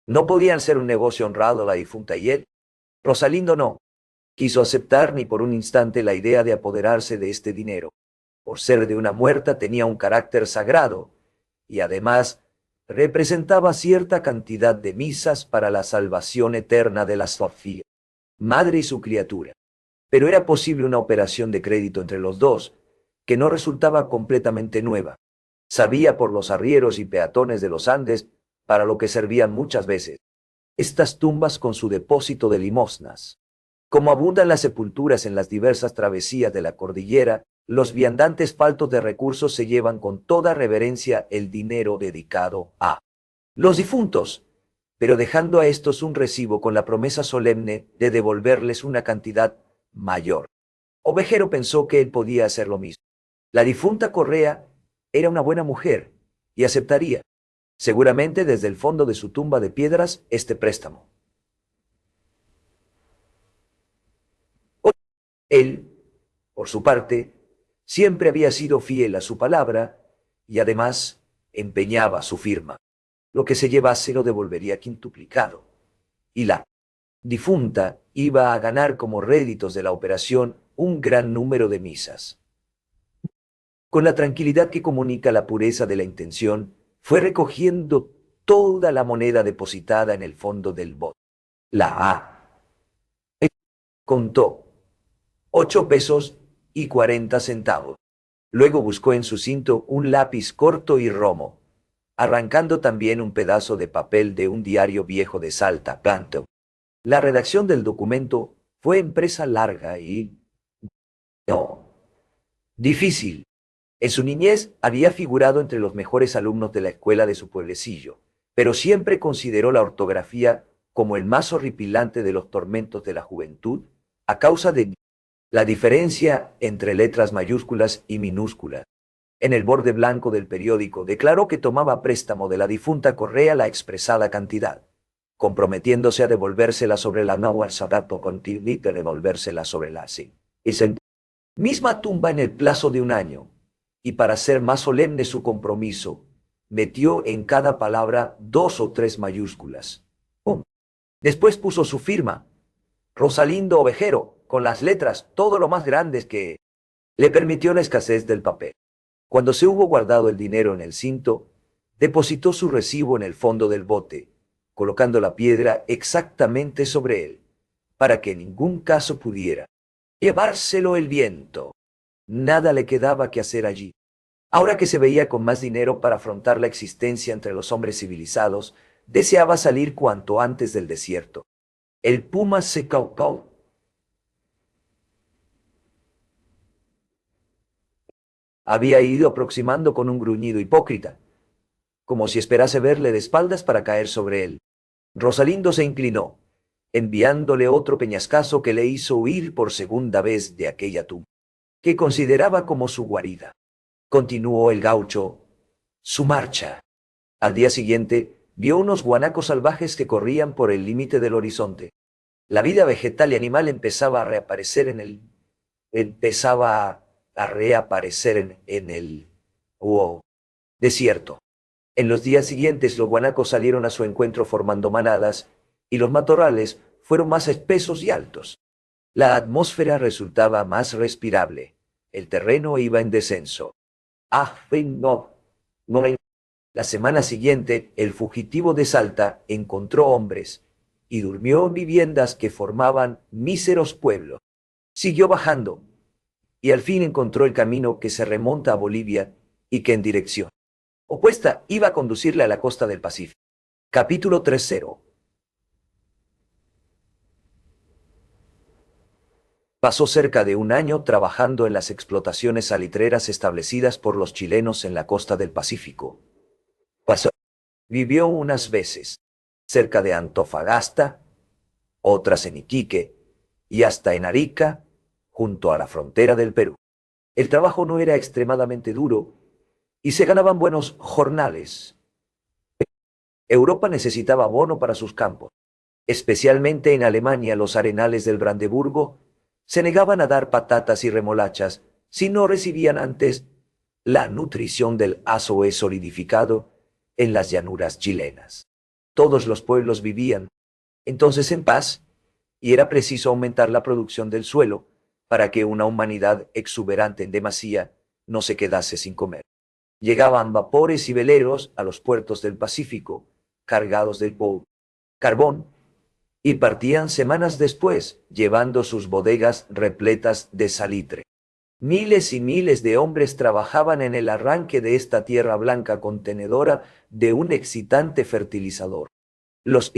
No podían ser un negocio honrado la difunta y él. Rosalindo no quiso aceptar ni por un instante la idea de apoderarse de este dinero. Por ser de una muerta tenía un carácter sagrado y además representaba cierta cantidad de misas para la salvación eterna de la Sofía, madre y su criatura. Pero era posible una operación de crédito entre los dos, que no resultaba completamente nueva. Sabía por los arrieros y peatones de los Andes para lo que servían muchas veces estas tumbas con su depósito de limosnas. Como abundan las sepulturas en las diversas travesías de la cordillera, los viandantes faltos de recursos se llevan con toda reverencia el dinero dedicado a los difuntos, pero dejando a estos un recibo con la promesa solemne de devolverles una cantidad mayor. Ovejero pensó que él podía hacer lo mismo. La difunta Correa era una buena mujer y aceptaría, seguramente desde el fondo de su tumba de piedras, este préstamo. Él, por su parte, siempre había sido fiel a su palabra y además empeñaba su firma. Lo que se llevase lo devolvería quintuplicado. Y la difunta iba a ganar como réditos de la operación un gran número de misas. Con la tranquilidad que comunica la pureza de la intención, fue recogiendo toda la moneda depositada en el fondo del bote. La A contó 8 pesos y 40 centavos. Luego buscó en su cinto un lápiz corto y romo, arrancando también un pedazo de papel de un diario viejo de Salta, Planto. La redacción del documento fue empresa larga y no difícil. En su niñez había figurado entre los mejores alumnos de la escuela de su pueblecillo, pero siempre consideró la ortografía como el más horripilante de los tormentos de la juventud a causa de la diferencia entre letras mayúsculas y minúsculas. En el borde blanco del periódico declaró que tomaba a préstamo de la difunta Correa la expresada cantidad, comprometiéndose a devolvérsela sobre la náhuatl Sadato Contigui de devolvérsela sobre la sí. Misma tumba en el plazo de un año, y para hacer más solemne su compromiso, metió en cada palabra 2 o 3 mayúsculas. Después puso su firma, Rosalindo Ovejero, con las letras todo lo más grandes que le permitió la escasez del papel. Cuando se hubo guardado el dinero en el cinto, depositó su recibo en el fondo del bote, colocando la piedra exactamente sobre él, para que en ningún caso pudiera llevárselo el viento. Nada le quedaba que hacer allí. Ahora que se veía con más dinero para afrontar la existencia entre los hombres civilizados, deseaba salir cuanto antes del desierto. El puma se caucó. Había ido aproximando con un gruñido hipócrita, como si esperase verle de espaldas para caer sobre él. Rosalindo se inclinó, enviándole otro peñascazo que le hizo huir por segunda vez de aquella tumba, que consideraba como su guarida. Continuó el gaucho su marcha. Al día siguiente, vio unos guanacos salvajes que corrían por el límite del horizonte. La vida vegetal y animal empezaba a reaparecer en el desierto. En los días siguientes los guanacos salieron a su encuentro formando manadas, y los matorrales fueron más espesos y altos. La atmósfera resultaba más respirable. El terreno iba en descenso. La semana siguiente, el fugitivo de Salta encontró hombres y durmió en viviendas que formaban míseros pueblos. Siguió bajando y al fin encontró el camino que se remonta a Bolivia y que en dirección opuesta iba a conducirle a la costa del Pacífico. Capítulo 3. Pasó cerca de un año trabajando en las explotaciones salitreras establecidas por los chilenos en la costa del Pacífico. Vivió unas veces cerca de Antofagasta, otras en Iquique y hasta en Arica, junto a la frontera del Perú. El trabajo no era extremadamente duro y se ganaban buenos jornales. Europa necesitaba abono para sus campos. Especialmente en Alemania, los arenales del Brandeburgo se negaban a dar patatas y remolachas si no recibían antes la nutrición del azogue solidificado en las llanuras chilenas. Todos los pueblos vivían entonces en paz y era preciso aumentar la producción del suelo para que una humanidad exuberante en demasía no se quedase sin comer. Llegaban vapores y veleros a los puertos del Pacífico, cargados de carbón, y partían semanas después, llevando sus bodegas repletas de salitre. Miles y miles de hombres trabajaban en el arranque de esta tierra blanca contenedora de un excitante fertilizador. Los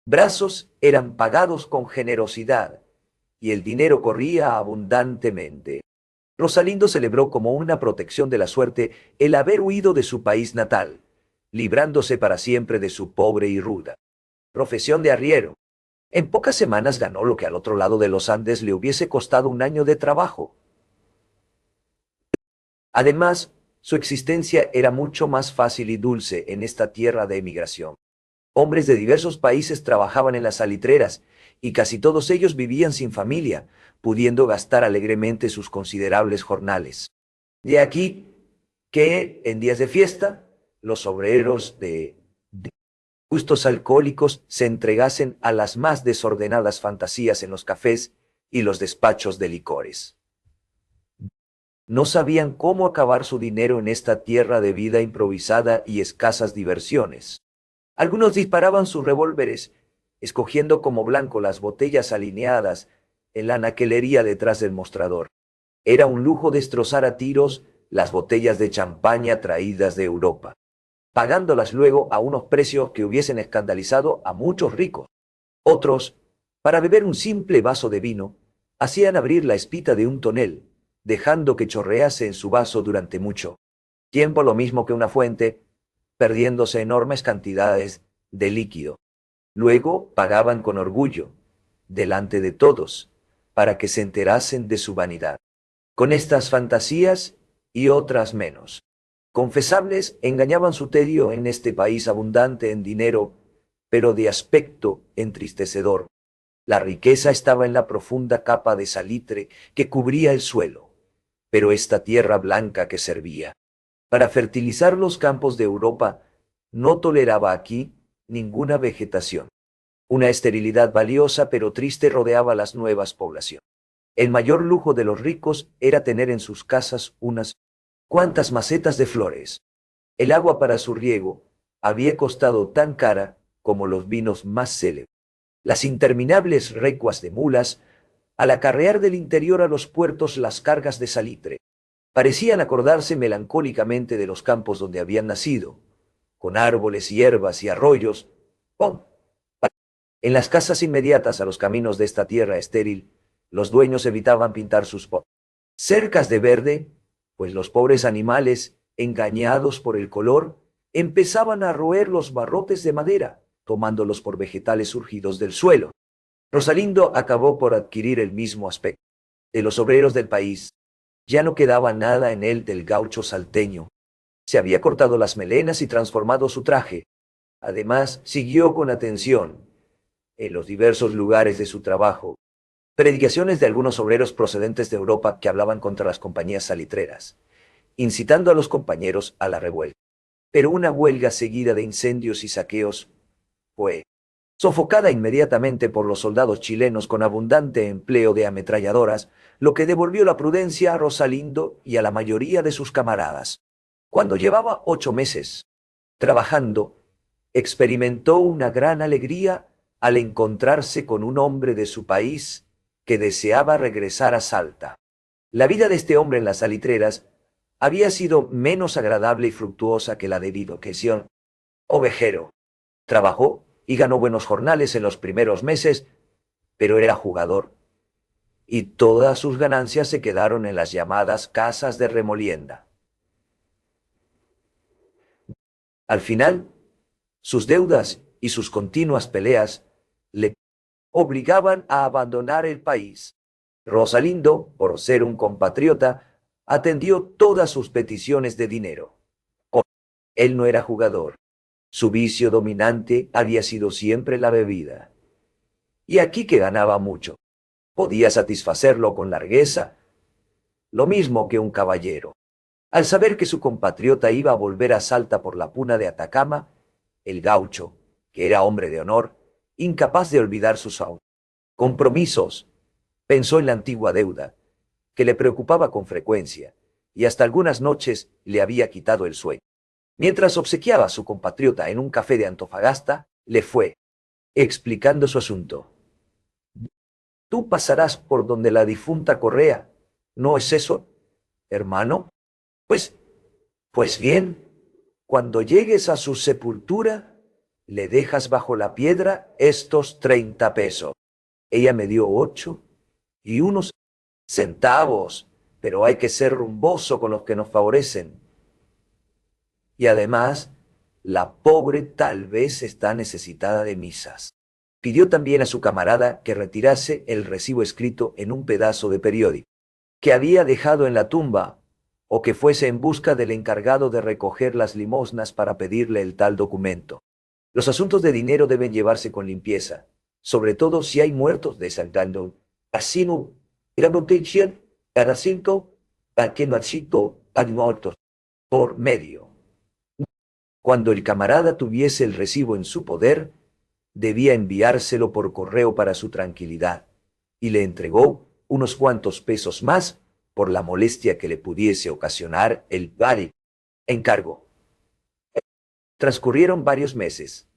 brazos eran pagados con generosidad y el dinero corría abundantemente. Rosalindo celebró como una protección de la suerte el haber huido de su país natal, librándose para siempre de su pobre y ruda profesión de arriero. En pocas semanas ganó lo que al otro lado de los Andes le hubiese costado un año de trabajo. Además, su existencia era mucho más fácil y dulce en esta tierra de emigración. Hombres de diversos países trabajaban en las salitreras y casi todos ellos vivían sin familia, pudiendo gastar alegremente sus considerables jornales. De aquí que, en días de fiesta, los obreros de gustos alcohólicos se entregasen a las más desordenadas fantasías en los cafés y los despachos de licores. No sabían cómo acabar su dinero en esta tierra de vida improvisada y escasas diversiones. Algunos disparaban sus revólveres, escogiendo como blanco las botellas alineadas en la anaquelería detrás del mostrador. Era un lujo destrozar a tiros las botellas de champaña traídas de Europa, pagándolas luego a unos precios que hubiesen escandalizado a muchos ricos. Otros, para beber un simple vaso de vino, hacían abrir la espita de un tonel, dejando que chorrease en su vaso durante mucho tiempo, lo mismo que una fuente, perdiéndose enormes cantidades de líquido. Luego pagaban con orgullo, delante de todos, para que se enterasen de su vanidad. Con estas fantasías y otras menos confesables, engañaban su tedio en este país abundante en dinero, pero de aspecto entristecedor. La riqueza estaba en la profunda capa de salitre que cubría el suelo, pero esta tierra blanca que servía para fertilizar los campos de Europa no toleraba aquí ninguna vegetación. Una esterilidad valiosa pero triste rodeaba las nuevas poblaciones. El mayor lujo de los ricos era tener en sus casas unas cuantas macetas de flores. El agua para su riego había costado tan cara como los vinos más célebres. Las interminables recuas de mulas, al acarrear del interior a los puertos las cargas de salitre, parecían acordarse melancólicamente de los campos donde habían nacido, con árboles, hierbas y arroyos. En las casas inmediatas a los caminos de esta tierra estéril, los dueños evitaban pintar sus cercas de verde, pues los pobres animales engañados por el color, empezaban a roer los barrotes de madera, tomándolos por vegetales surgidos del suelo. Rosalindo acabó por adquirir el mismo aspecto. De los obreros del país, ya no quedaba nada en él del gaucho salteño. Se había cortado las melenas y transformado su traje. Además, siguió con atención, en los diversos lugares de su trabajo, predicaciones de algunos obreros procedentes de Europa que hablaban contra las compañías salitreras, incitando a los compañeros a la revuelta. Pero una huelga seguida de incendios y saqueos fue sofocada inmediatamente por los soldados chilenos con abundante empleo de ametralladoras, lo que devolvió la prudencia a Rosalindo y a la mayoría de sus camaradas. Cuando llevaba 8 meses trabajando, experimentó una gran alegría al encontrarse con un hombre de su país que deseaba regresar a Salta. La vida de este hombre en las salitreras había sido menos agradable y fructuosa que la de Vidoqueción. Ovejero. Trabajó y ganó buenos jornales en los primeros meses, pero era jugador, y todas sus ganancias se quedaron en las llamadas casas de remolienda. Al final, sus deudas y sus continuas peleas le obligaban a abandonar el país. Rosalindo, por ser un compatriota, atendió todas sus peticiones de dinero. Él no era jugador. Su vicio dominante había sido siempre la bebida. Y aquí que ganaba mucho, podía satisfacerlo con largueza, lo mismo que un caballero. Al saber que su compatriota iba a volver a Salta por la puna de Atacama, el gaucho, que era hombre de honor, incapaz de olvidar sus compromisos, pensó en la antigua deuda, que le preocupaba con frecuencia, y hasta algunas noches le había quitado el sueño. Mientras obsequiaba a su compatriota en un café de Antofagasta, le fue explicando su asunto. Tú pasarás por donde la difunta Correa, ¿no es eso, hermano? Pues, pues bien, cuando llegues a su sepultura, le dejas bajo la piedra estos 30 pesos. Ella me dio 8 y unos centavos, pero hay que ser rumboso con los que nos favorecen. Y además, la pobre tal vez está necesitada de misas. Pidió también a su camarada que retirase el recibo escrito en un pedazo de periódico que había dejado en la tumba, o que fuese en busca del encargado de recoger las limosnas para pedirle el tal documento. Los asuntos de dinero deben llevarse con limpieza, sobre todo si hay muertos desaltando. Así no, la noticia, cada 5, a que no hay muertos por medio. Cuando el camarada tuviese el recibo en su poder, debía enviárselo por correo para su tranquilidad, y le entregó unos cuantos pesos más por la molestia que le pudiese ocasionar el encargo. Transcurrieron varios meses.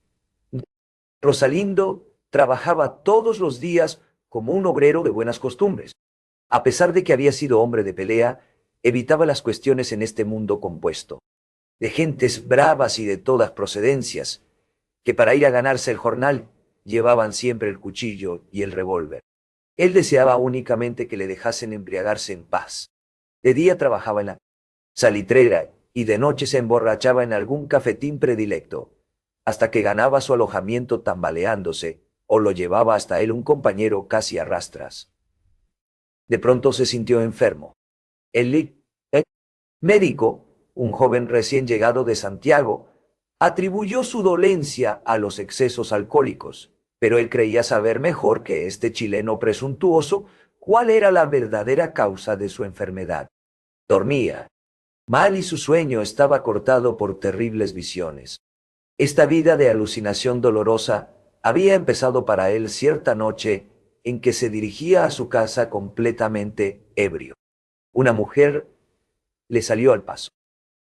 Rosalindo trabajaba todos los días como un obrero de buenas costumbres. A pesar de que había sido hombre de pelea, evitaba las cuestiones en este mundo compuesto, de gentes bravas y de todas procedencias, que para ir a ganarse el jornal llevaban siempre el cuchillo y el revólver. Él deseaba únicamente que le dejasen embriagarse en paz. De día trabajaba en la salitrera y de noche se emborrachaba en algún cafetín predilecto, hasta que ganaba su alojamiento tambaleándose o lo llevaba hasta él un compañero casi a rastras. De pronto se sintió enfermo. El médico, un joven recién llegado de Santiago, atribuyó su dolencia a los excesos alcohólicos, pero él creía saber mejor que este chileno presuntuoso cuál era la verdadera causa de su enfermedad. Dormía mal y su sueño estaba cortado por terribles visiones. Esta vida de alucinación dolorosa había empezado para él cierta noche en que se dirigía a su casa completamente ebrio. Una mujer le salió al paso.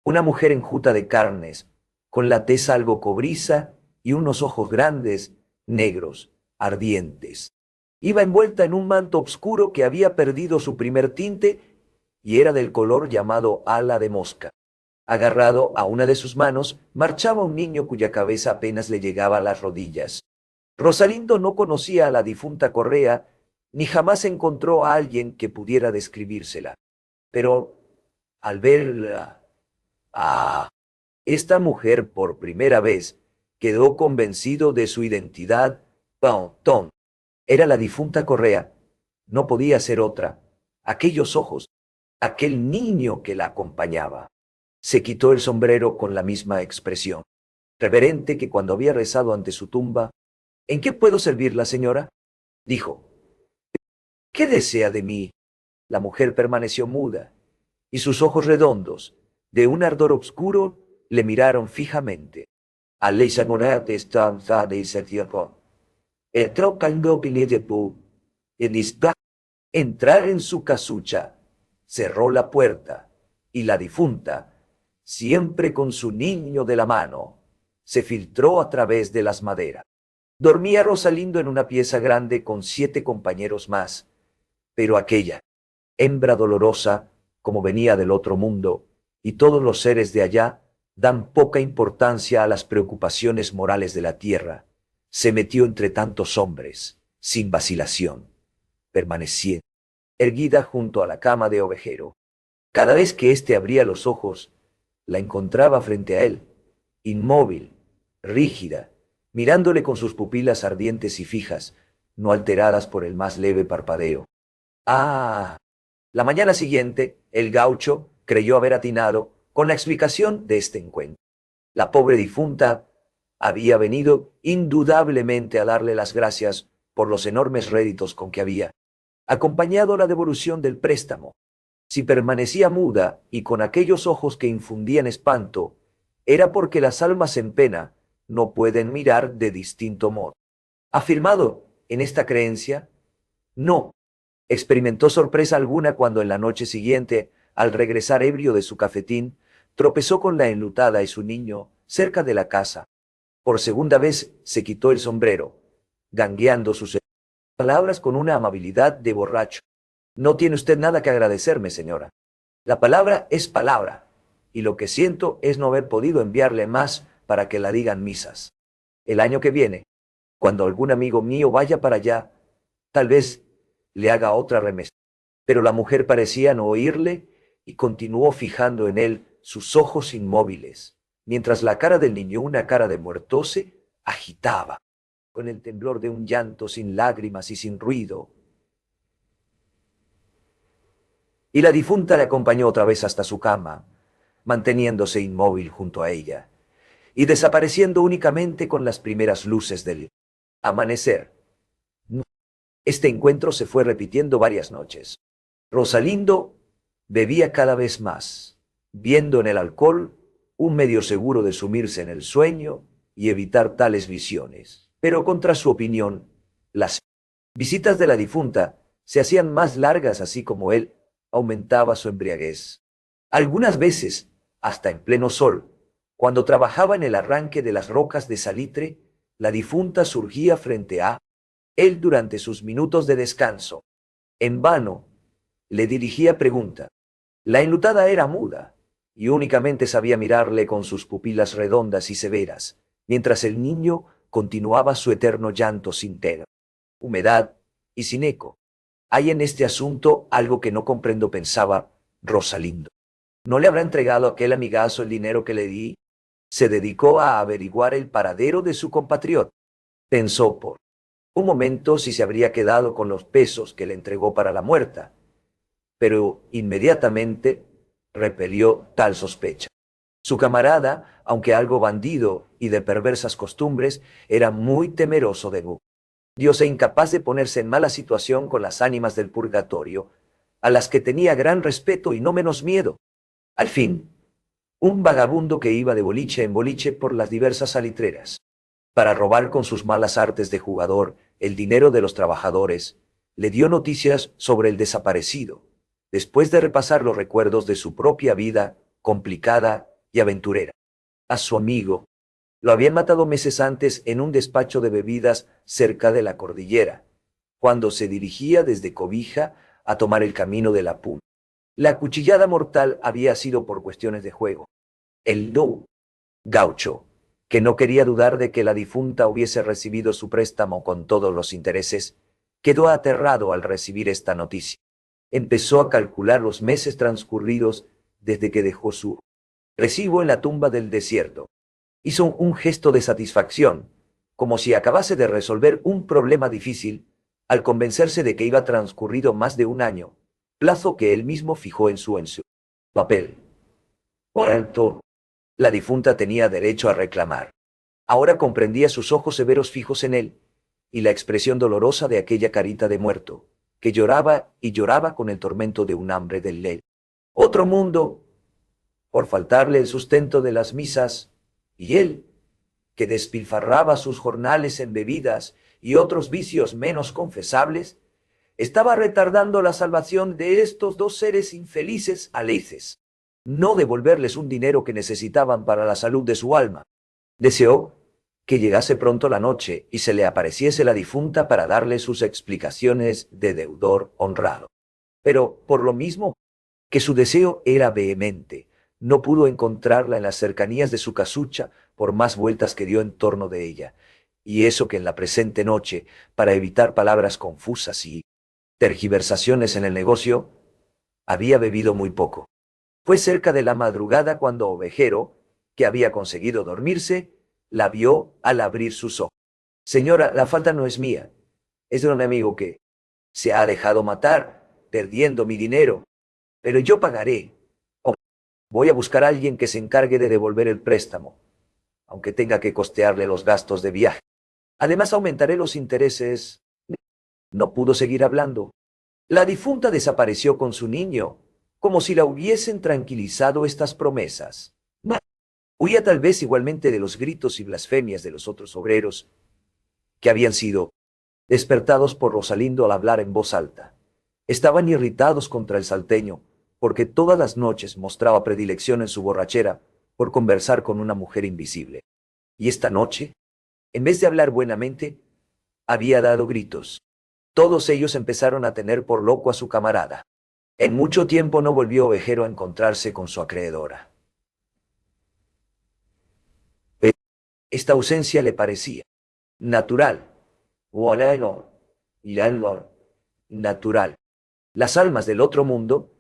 Una mujer enjuta de carnes, con la tez algo cobriza y unos ojos grandes, negros, ardientes. Iba envuelta en un manto oscuro que había perdido su primer tinte y era del color llamado ala de mosca. Agarrado a una de sus manos, marchaba un niño cuya cabeza apenas le llegaba a las rodillas. Rosalindo no conocía a la difunta Correa, ni jamás encontró a alguien que pudiera describírsela. Pero al verla Ah, esta mujer por primera vez quedó convencido de su identidad. Tom era la difunta Correa. No podía ser otra. Aquellos ojos, aquel niño que la acompañaba. Se quitó el sombrero con la misma expresión, reverente que cuando había rezado ante su tumba. ¿En qué puedo servirla, señora? Dijo. ¿Qué desea de mí? La mujer permaneció muda, y sus ojos redondos, de un ardor oscuro, le miraron fijamente. Entrar en su casucha, cerró la puerta, y la difunta, siempre con su niño de la mano, se filtró a través de las maderas. Dormía Rosalindo en una pieza grande con 7 compañeros más, pero aquella, hembra dolorosa, como venía del otro mundo, y todos los seres de allá dan poca importancia a las preocupaciones morales de la tierra, se metió entre tantos hombres, sin vacilación, permaneciendo erguida junto a la cama de Ovejero. Cada vez que éste abría los ojos, la encontraba frente a él, inmóvil, rígida, mirándole con sus pupilas ardientes y fijas, no alteradas por el más leve parpadeo. Ah, la mañana siguiente, el gaucho creyó haber atinado con la explicación de este encuentro. La pobre difunta había venido indudablemente a darle las gracias por los enormes réditos con que había acompañado la devolución del préstamo. Si permanecía muda y con aquellos ojos que infundían espanto, era porque las almas en pena no pueden mirar de distinto modo. Afirmado en esta creencia, no experimentó sorpresa alguna cuando en la noche siguiente, al regresar ebrio de su cafetín, tropezó con la enlutada y su niño cerca de la casa. Por segunda vez se quitó el sombrero, gangueando sus palabras con una amabilidad de borracho. No tiene usted nada que agradecerme, señora. La palabra es palabra, y lo que siento es no haber podido enviarle más para que la digan misas. El año que viene, cuando algún amigo mío vaya para allá, tal vez le haga otra remesa. Pero la mujer parecía no oírle y continuó fijando en él sus ojos inmóviles, mientras la cara del niño, una cara de muerto, se agitaba, con el temblor de un llanto sin lágrimas y sin ruido. Y la difunta le acompañó otra vez hasta su cama, manteniéndose inmóvil junto a ella, y desapareciendo únicamente con las primeras luces del amanecer. Este encuentro se fue repitiendo varias noches. Rosalindo bebía cada vez más, viendo en el alcohol un medio seguro de sumirse en el sueño y evitar tales visiones. Pero contra su opinión, las visitas de la difunta se hacían más largas, así como él aumentaba su embriaguez. Algunas veces, hasta en pleno sol, cuando trabajaba en el arranque de las rocas de salitre, la difunta surgía frente a él durante sus minutos de descanso. En vano le dirigía pregunta. La enlutada era muda y únicamente sabía mirarle con sus pupilas redondas y severas, mientras el niño continuaba su eterno llanto sin té, humedad y sin eco. Hay en este asunto algo que no comprendo, pensaba Rosalindo. ¿No le habrá entregado a aquel amigazo el dinero que le di? Se dedicó a averiguar el paradero de su compatriota. Pensó por un momento si se habría quedado con los pesos que le entregó para la muerta, pero inmediatamente repelió tal sospecha. Su camarada, aunque algo bandido y de perversas costumbres, era muy temeroso de Gu. Dios e incapaz de ponerse en mala situación con las ánimas del purgatorio, a las que tenía gran respeto y no menos miedo. Al fin, un vagabundo que iba de boliche en boliche por las diversas salitreras, para robar con sus malas artes de jugador el dinero de los trabajadores, le dio noticias sobre el desaparecido, después de repasar los recuerdos de su propia vida complicada y aventurera. A su amigo lo habían matado meses antes en un despacho de bebidas cerca de la cordillera, cuando se dirigía desde Cobija a tomar el camino de la Puna. La cuchillada mortal había sido por cuestiones de juego. El gaucho, que no quería dudar de que la difunta hubiese recibido su préstamo con todos los intereses, quedó aterrado al recibir esta noticia. Empezó a calcular los meses transcurridos desde que dejó su Recibo en la tumba del desierto. Hizo un gesto de satisfacción, como si acabase de resolver un problema difícil, al convencerse de que iba transcurrido más de un año, plazo que él mismo fijó en su papel. Por tanto, la difunta tenía derecho a reclamar. Ahora comprendía sus ojos severos fijos en él, y la expresión dolorosa de aquella carita de muerto, que lloraba y lloraba con el tormento de un hambre del ley. Otro mundo, por faltarle el sustento de las misas, y él, que despilfarraba sus jornales en bebidas y otros vicios menos confesables, estaba retardando la salvación de estos dos seres infelices aleces, no devolverles un dinero que necesitaban para la salud de su alma. Deseó que llegase pronto la noche y se le apareciese la difunta para darle sus explicaciones de deudor honrado. Pero, por lo mismo que su deseo era vehemente, no pudo encontrarla en las cercanías de su casucha por más vueltas que dio en torno de ella, y eso que en la presente noche, para evitar palabras confusas y tergiversaciones en el negocio, había bebido muy poco. Fue cerca de la madrugada cuando Ovejero, que había conseguido dormirse, la vio al abrir sus ojos. Señora, la falta no es mía, es de un amigo que se ha dejado matar, perdiendo mi dinero, pero yo pagaré. O voy a buscar a alguien que se encargue de devolver el préstamo, aunque tenga que costearle los gastos de viaje. Además, aumentaré los intereses. No pudo seguir hablando. La difunta desapareció con su niño, como si la hubiesen tranquilizado estas promesas. Huía tal vez igualmente de los gritos y blasfemias de los otros obreros, que habían sido despertados por Rosalindo al hablar en voz alta. Estaban irritados contra el salteño, porque todas las noches mostraba predilección en su borrachera por conversar con una mujer invisible. Y esta noche, en vez de hablar buenamente, había dado gritos. Todos ellos empezaron a tener por loco a su camarada. En mucho tiempo no volvió Ovejero a encontrarse con su acreedora. Esta ausencia le parecía natural. Bueno, natural. Las almas del otro mundo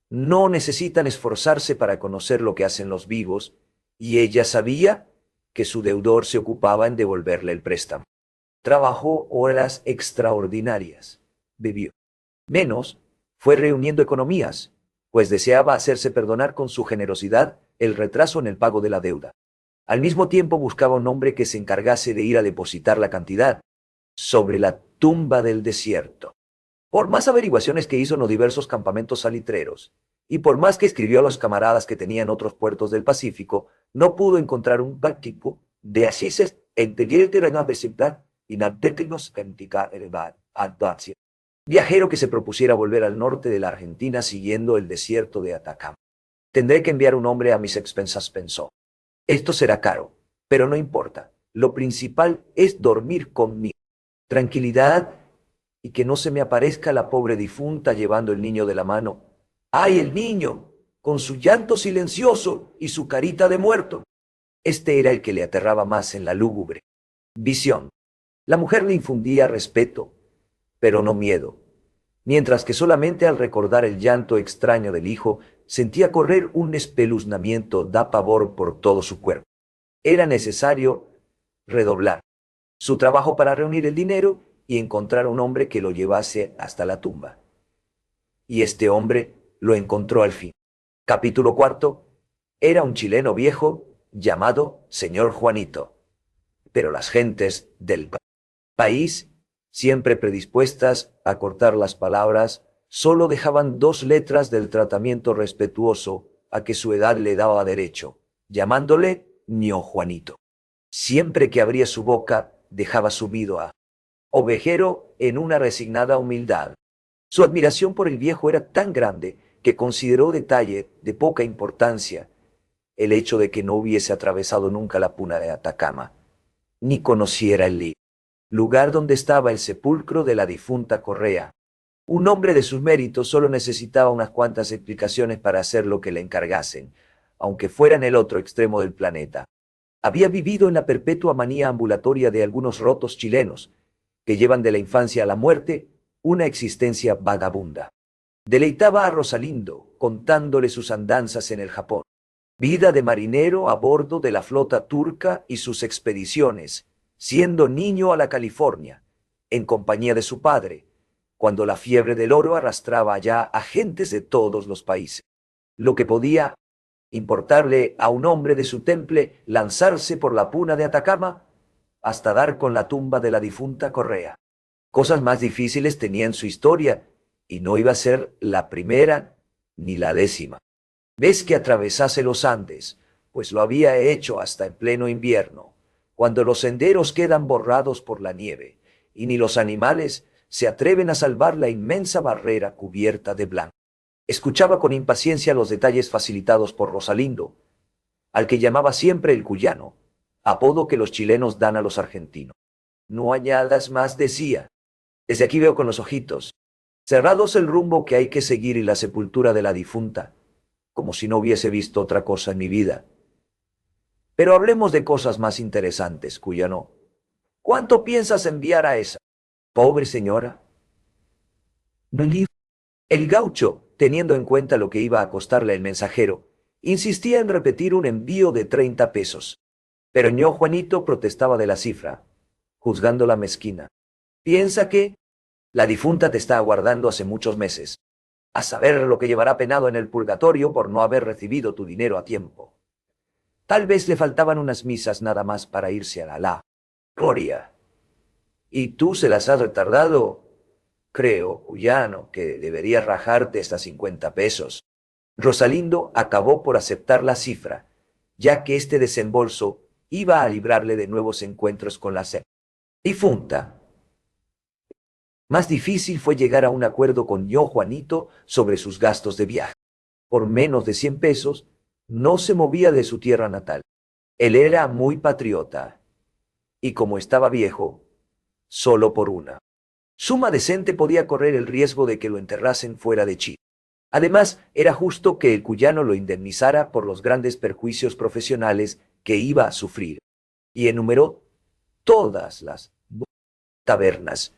no necesitan esforzarse para conocer lo que hacen los vivos, y ella sabía que su deudor se ocupaba en devolverle el préstamo. Trabajó horas extraordinarias, bebió menos, fue reuniendo economías, pues deseaba hacerse perdonar con su generosidad el retraso en el pago de la deuda. Al mismo tiempo buscaba un hombre que se encargase de ir a depositar la cantidad sobre la tumba del desierto. Por más averiguaciones que hizo en los diversos campamentos salitreros, y por más que escribió a los camaradas que tenían otros puertos del Pacífico, no pudo encontrar un tipo de asises entre la vecindad y la viajero que se propusiera volver al norte de la Argentina siguiendo el desierto de Atacama. Tendré que enviar un hombre a mis expensas, pensó. Esto será caro, pero no importa. Lo principal es dormir conmigo. Tranquilidad y que no se me aparezca la pobre difunta llevando el niño de la mano. ¡Ay, el niño! Con su llanto silencioso y su carita de muerto. Este era el que le aterraba más en la lúgubre visión. La mujer le infundía respeto, pero no miedo, mientras que solamente al recordar el llanto extraño del hijo sentía correr un espeluznamiento da pavor por todo su cuerpo. Era necesario redoblar su trabajo para reunir el dinero y encontrar un hombre que lo llevase hasta la tumba. Y este hombre lo encontró al fin. Capítulo cuarto. Era un chileno viejo llamado señor Juanito. Pero las gentes del país, siempre predispuestas a cortar las palabras, solo dejaban dos letras del tratamiento respetuoso a que su edad le daba derecho, llamándole ño Juanito. Siempre que abría su boca, dejaba sumido a Ovejero en una resignada humildad. Su admiración por el viejo era tan grande que consideró detalle de poca importancia el hecho de que no hubiese atravesado nunca la puna de Atacama, ni conociera el lugar donde estaba el sepulcro de la difunta Correa. Un hombre de sus méritos solo necesitaba unas cuantas explicaciones para hacer lo que le encargasen, aunque fuera en el otro extremo del planeta. Había vivido en la perpetua manía ambulatoria de algunos rotos chilenos, que llevan de la infancia a la muerte una existencia vagabunda. Deleitaba a Rosalindo contándole sus andanzas en el Japón. Vida de marinero a bordo de la flota turca y sus expediciones, siendo niño a la California, en compañía de su padre, cuando la fiebre del oro arrastraba ya a gentes de todos los países. Lo que podía importarle a un hombre de su temple lanzarse por la puna de Atacama hasta dar con la tumba de la difunta Correa. Cosas más difíciles tenía en su historia, y no iba a ser la primera ni la décima vez que atravesase los Andes, pues lo había hecho hasta en pleno invierno, cuando los senderos quedan borrados por la nieve, y ni los animales se atreven a salvar la inmensa barrera cubierta de blanco. Escuchaba con impaciencia los detalles facilitados por Rosalindo, al que llamaba siempre el cuyano, apodo que los chilenos dan a los argentinos. No añadas más, decía. Desde aquí veo con los ojitos cerrados el rumbo que hay que seguir y la sepultura de la difunta, como si no hubiese visto otra cosa en mi vida. Pero hablemos de cosas más interesantes, cuyano. ¿Cuánto piensas enviar a esa pobre señora? No. El gaucho, teniendo en cuenta lo que iba a costarle el mensajero, insistía en repetir un envío de 30 pesos. Pero ño Juanito protestaba de la cifra, juzgándola mezquina. Piensa que la difunta te está aguardando hace muchos meses. A saber lo que llevará penado en el purgatorio por no haber recibido tu dinero a tiempo. Tal vez le faltaban unas misas nada más para irse a la gloria. ¿Y tú se las has retardado? Creo, cuyano, que deberías rajarte hasta 50 pesos. Rosalindo acabó por aceptar la cifra, ya que este desembolso iba a librarle de nuevos encuentros con la difunta. Más difícil fue llegar a un acuerdo con ño Juanito sobre sus gastos de viaje. Por menos de 100 pesos, no se movía de su tierra natal. Él era muy patriota, y como estaba viejo, solo por una suma decente podía correr el riesgo de que lo enterrasen fuera de Chile. Además, era justo que el cuyano lo indemnizara por los grandes perjuicios profesionales que iba a sufrir, y enumeró todas las tabernas,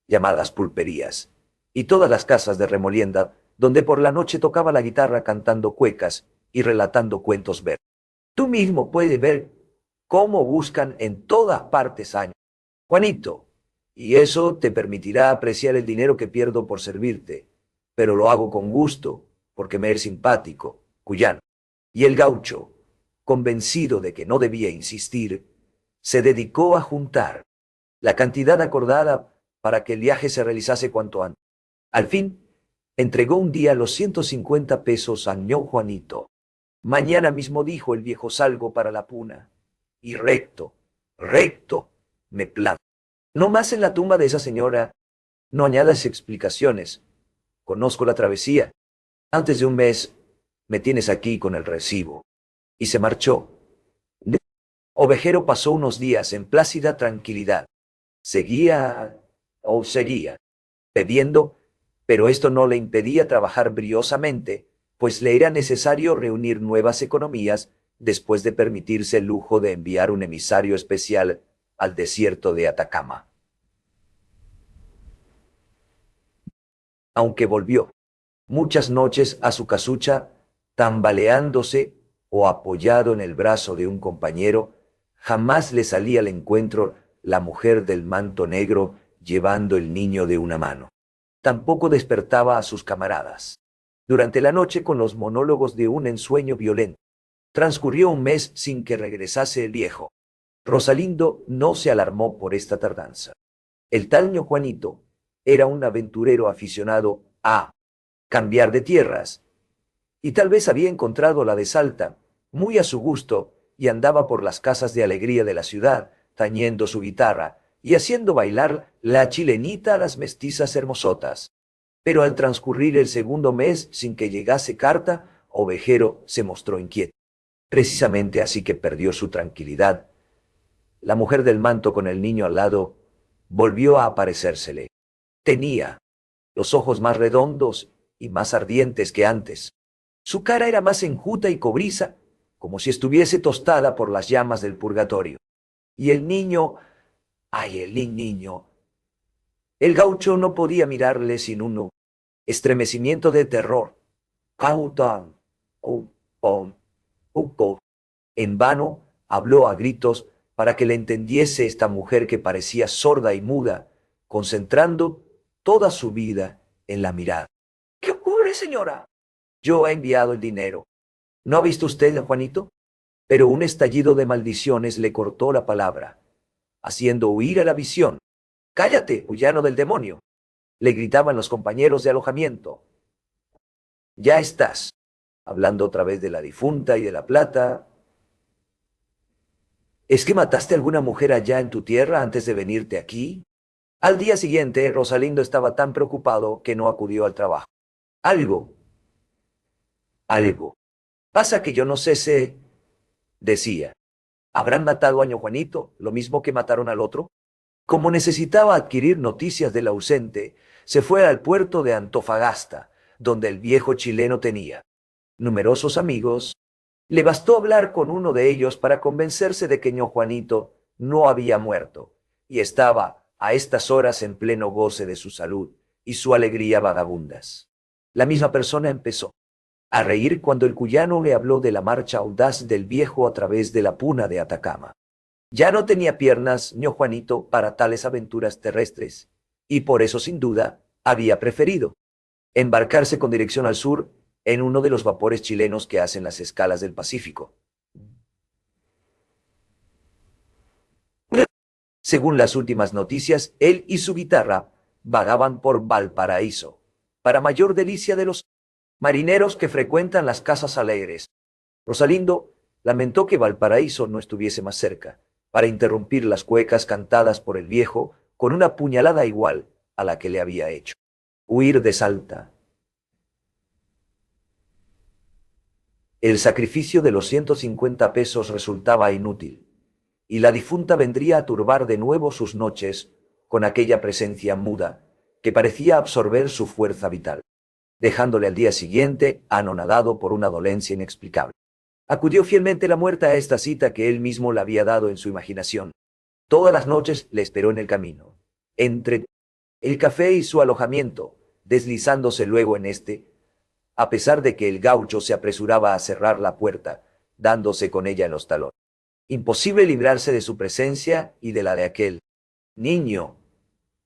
llamadas pulperías, y todas las casas de remolienda, donde por la noche tocaba la guitarra cantando cuecas y relatando cuentos verdes. Tú mismo puedes ver cómo buscan en todas partes años. Juanito, y eso te permitirá apreciar el dinero que pierdo por servirte, pero lo hago con gusto, porque me eres simpático, cuyano. Y el gaucho, convencido de que no debía insistir, se dedicó a juntar la cantidad acordada para que el viaje se realizase cuanto antes. Al fin, entregó un día los 150 pesos a ño Juanito. Mañana mismo, dijo el viejo, salgo para la puna. Y recto, me planto. No más en la tumba de esa señora. No añadas explicaciones. Conozco la travesía. Antes de un mes me tienes aquí con el recibo. Y se marchó. Ovejero pasó unos días en plácida tranquilidad. Seguía bebiendo, pero esto no le impedía trabajar briosamente, pues le era necesario reunir nuevas economías después de permitirse el lujo de enviar un emisario especial al desierto de Atacama. Aunque volvió muchas noches a su casucha, tambaleándose o apoyado en el brazo de un compañero, jamás le salía al encuentro la mujer del manto negro llevando el niño de una mano. Tampoco despertaba a sus camaradas. Durante la noche, con los monólogos de un ensueño violento, transcurrió un mes sin que regresase el viejo. Rosalindo no se alarmó por esta tardanza. El tal ño Juanito era un aventurero aficionado a cambiar de tierras, y tal vez había encontrado la de Salta muy a su gusto y andaba por las casas de alegría de la ciudad, tañendo su guitarra y haciendo bailar la chilenita a las mestizas hermosotas. Pero al transcurrir el segundo mes sin que llegase carta, Ovejero se mostró inquieto. Precisamente así que perdió su tranquilidad. La mujer del manto con el niño al lado volvió a aparecérsele. Tenía los ojos más redondos y más ardientes que antes. Su cara era más enjuta y cobriza, como si estuviese tostada por las llamas del purgatorio. Y el niño, ay, el niño. El gaucho no podía mirarle sin un estremecimiento de terror. Uco. En vano habló a gritos para que le entendiese esta mujer que parecía sorda y muda, concentrando toda su vida en la mirada. ¿Qué ocurre, señora? Yo he enviado el dinero. ¿No ha visto usted a Juanito? Pero un estallido de maldiciones le cortó la palabra, haciendo huir a la visión. ¡Cállate, villano del demonio! Le gritaban los compañeros de alojamiento. Ya estás, hablando otra vez de la difunta y de la plata. ¿Es que mataste a alguna mujer allá en tu tierra antes de venirte aquí? Al día siguiente, Rosalindo estaba tan preocupado que no acudió al trabajo. Algo, algo. Pasa que yo no sé si, decía. ¿Habrán matado a ño Juanito, lo mismo que mataron al otro? Como necesitaba adquirir noticias del ausente, se fue al puerto de Antofagasta, donde el viejo chileno tenía numerosos amigos. Le bastó hablar con uno de ellos para convencerse de que ño Juanito no había muerto y estaba a estas horas en pleno goce de su salud y su alegría vagabundas. La misma persona empezó a reír cuando el cuyano le habló de la marcha audaz del viejo a través de la puna de Atacama. Ya no tenía piernas ño Juanito para tales aventuras terrestres, y por eso sin duda había preferido embarcarse con dirección al sur en uno de los vapores chilenos que hacen las escalas del Pacífico. Según las últimas noticias, él y su guitarra vagaban por Valparaíso, para mayor delicia de los marineros que frecuentan las casas alegres. Rosalindo lamentó que Valparaíso no estuviese más cerca, para interrumpir las cuecas cantadas por el viejo con una puñalada igual a la que le había hecho. Huir de Salta. El sacrificio de los 150 pesos resultaba inútil, y la difunta vendría a turbar de nuevo sus noches con aquella presencia muda que parecía absorber su fuerza vital, dejándole al día siguiente anonadado por una dolencia inexplicable. Acudió fielmente la muerta a esta cita que él mismo le había dado en su imaginación. Todas las noches le esperó en el camino, entre el café y su alojamiento, deslizándose luego en este, a pesar de que el gaucho se apresuraba a cerrar la puerta, dándose con ella en los talones. Imposible librarse de su presencia y de la de aquel niño,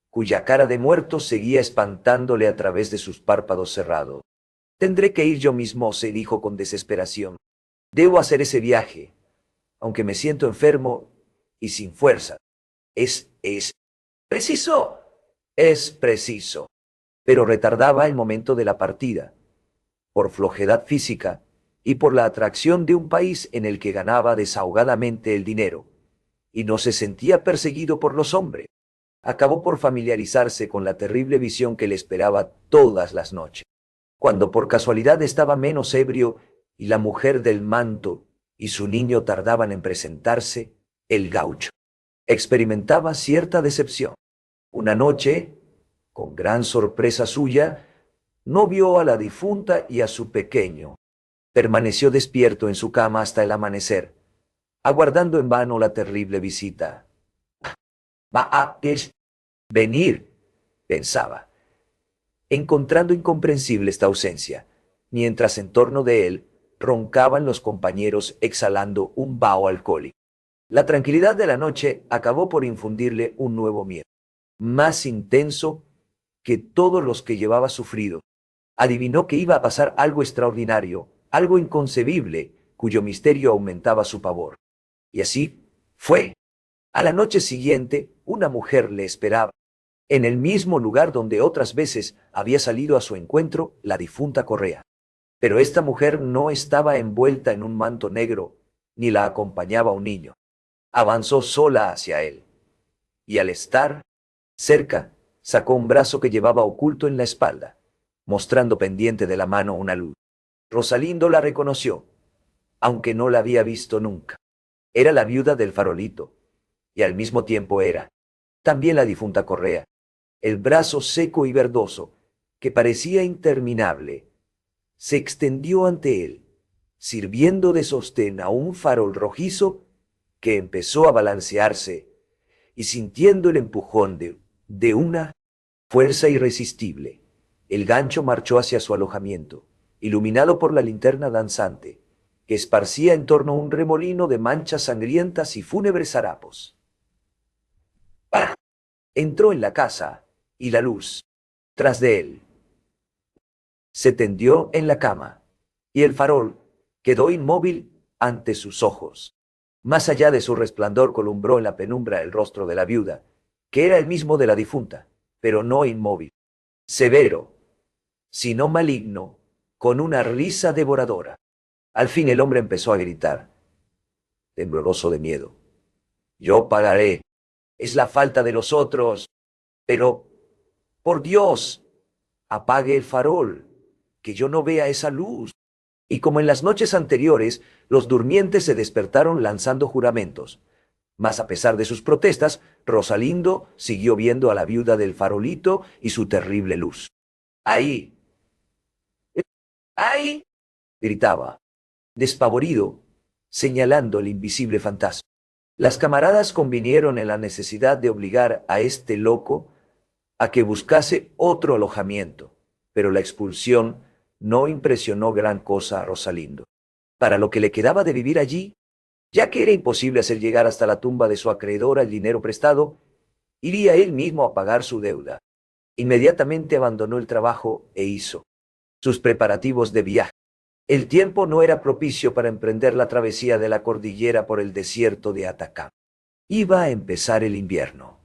cuya cara de muerto seguía espantándole a través de sus párpados cerrados. Tendré que ir yo mismo, se dijo con desesperación. Debo hacer ese viaje, aunque me siento enfermo y sin fuerza. Es preciso, es preciso. Pero retardaba el momento de la partida, por flojedad física y por la atracción de un país en el que ganaba desahogadamente el dinero, y no se sentía perseguido por los hombres. Acabó por familiarizarse con la terrible visión que le esperaba todas las noches. Cuando por casualidad estaba menos ebrio y la mujer del manto y su niño tardaban en presentarse, el gaucho experimentaba cierta decepción. Una noche, con gran sorpresa suya, no vio a la difunta y a su pequeño. Permaneció despierto en su cama hasta el amanecer, aguardando en vano la terrible visita. Va a venir, pensaba, encontrando incomprensible esta ausencia, mientras en torno de él roncaban los compañeros exhalando un vaho alcohólico. La tranquilidad de la noche acabó por infundirle un nuevo miedo, más intenso que todos los que llevaba sufrido. Adivinó que iba a pasar algo extraordinario, algo inconcebible, cuyo misterio aumentaba su pavor. Y así fue. A la noche siguiente, una mujer le esperaba, en el mismo lugar donde otras veces había salido a su encuentro la difunta Correa. Pero esta mujer no estaba envuelta en un manto negro, ni la acompañaba un niño. Avanzó sola hacia él, y al estar cerca, sacó un brazo que llevaba oculto en la espalda, mostrando pendiente de la mano una luz. Rosalindo la reconoció, aunque no la había visto nunca. Era la viuda del farolito, y al mismo tiempo era también la difunta Correa. El brazo seco y verdoso, que parecía interminable, se extendió ante él, sirviendo de sostén a un farol rojizo que empezó a balancearse, y sintiendo el empujón de una fuerza irresistible, el gancho marchó hacia su alojamiento, iluminado por la linterna danzante, que esparcía en torno un remolino de manchas sangrientas y fúnebres harapos. ¡Ah! Entró en la casa, y la luz, tras de él, se tendió en la cama, y el farol quedó inmóvil ante sus ojos. Más allá de su resplandor columbró en la penumbra el rostro de la viuda, que era el mismo de la difunta, pero no inmóvil, severo, sino maligno, con una risa devoradora. Al fin el hombre empezó a gritar, tembloroso de miedo. Yo pagaré. Es la falta de los otros. Pero, por Dios, apague el farol, que yo no vea esa luz. Y como en las noches anteriores, los durmientes se despertaron lanzando juramentos. Mas a pesar de sus protestas, Rosalindo siguió viendo a la viuda del farolito y su terrible luz. ¡Ahí! ¡Ahí! Gritaba, despavorido, señalando el invisible fantasma. Las camaradas convinieron en la necesidad de obligar a este loco a que buscase otro alojamiento, pero la expulsión no impresionó gran cosa a Rosalindo. Para lo que le quedaba de vivir allí, ya que era imposible hacer llegar hasta la tumba de su acreedora el dinero prestado, iría él mismo a pagar su deuda. Inmediatamente abandonó el trabajo e hizo sus preparativos de viaje. El tiempo no era propicio para emprender la travesía de la cordillera por el desierto de Atacama. Iba a empezar el invierno.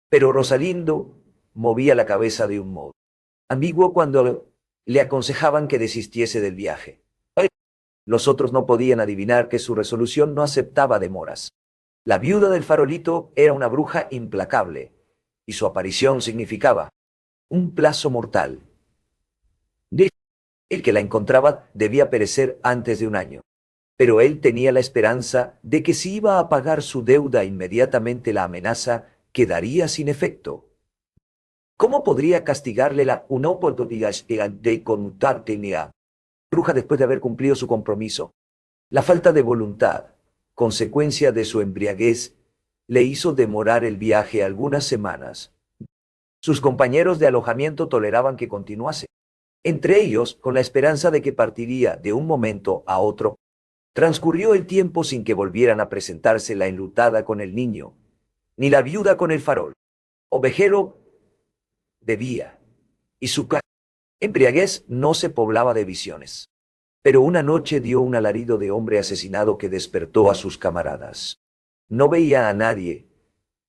Pero Rosalindo movía la cabeza de un modo ambiguo cuando le aconsejaban que desistiese del viaje. Los otros no podían adivinar que su resolución no aceptaba demoras. La viuda del farolito era una bruja implacable, y su aparición significaba un plazo mortal. El que la encontraba debía perecer antes de un año. Pero él tenía la esperanza de que si iba a pagar su deuda inmediatamente la amenaza quedaría sin efecto. ¿Cómo podría castigarle una oportunidad de contartenía bruja después de haber cumplido su compromiso? La falta de voluntad, consecuencia de su embriaguez, le hizo demorar el viaje algunas semanas. Sus compañeros de alojamiento toleraban que continuase, entre ellos con la esperanza de que partiría de un momento a otro. Transcurrió el tiempo sin que volvieran a presentarse la enlutada con el niño, ni la viuda con el farol. Ovejero bebía, y su embriaguez no se poblaba de visiones. Pero una noche dio un alarido de hombre asesinado que despertó a sus camaradas. No veía a nadie,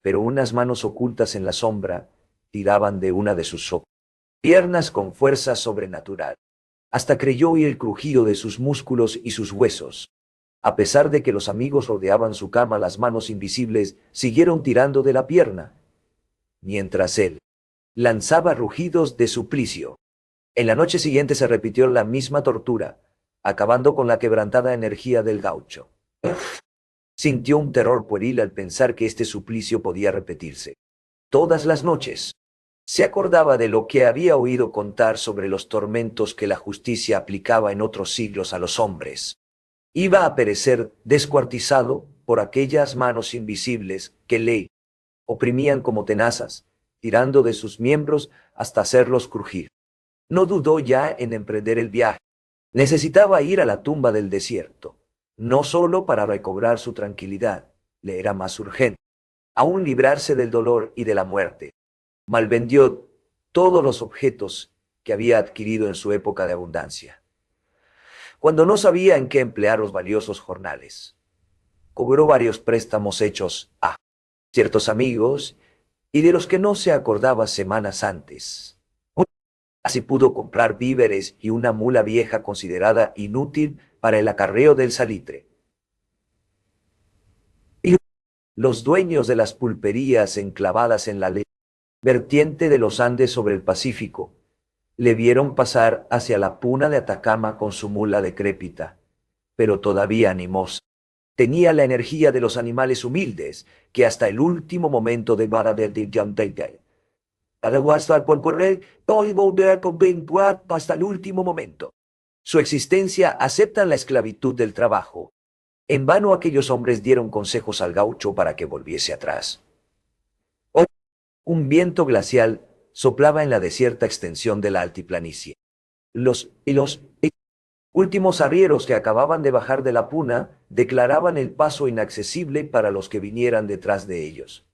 pero unas manos ocultas en la sombra tiraban de una de sus piernas con fuerza sobrenatural. Hasta creyó oír el crujido de sus músculos y sus huesos. A pesar de que los amigos rodeaban su cama, las manos invisibles siguieron tirando de la pierna, mientras él lanzaba rugidos de suplicio. En la noche siguiente se repitió la misma tortura, acabando con la quebrantada energía del gaucho. Sintió un terror pueril al pensar que este suplicio podía repetirse. Todas las noches se acordaba de lo que había oído contar sobre los tormentos que la justicia aplicaba en otros siglos a los hombres. Iba a perecer descuartizado por aquellas manos invisibles que le oprimían como tenazas, tirando de sus miembros hasta hacerlos crujir. No dudó ya en emprender el viaje. Necesitaba ir a la tumba del desierto, no solo para recobrar su tranquilidad, le era más urgente, aún librarse del dolor y de la muerte. Malvendió todos los objetos que había adquirido en su época de abundancia. Cuando no sabía en qué emplear los valiosos jornales, cobró varios préstamos hechos a ciertos amigos y de los que no se acordaba semanas antes. Así pudo comprar víveres y una mula vieja considerada inútil para el acarreo del salitre. Y los dueños de las pulperías enclavadas en la vertiente de los Andes sobre el Pacífico le vieron pasar hacia la puna de Atacama con su mula decrépita, pero todavía animosa. Tenía la energía de los animales humildes que hasta el último momento de hasta el último momento. Su existencia acepta la esclavitud del trabajo. En vano aquellos hombres dieron consejos al gaucho para que volviese atrás. Un viento glacial soplaba en la desierta extensión de la altiplanicie. Los Últimos arrieros que acababan de bajar de la puna declaraban el paso inaccesible para los que vinieran detrás de ellos.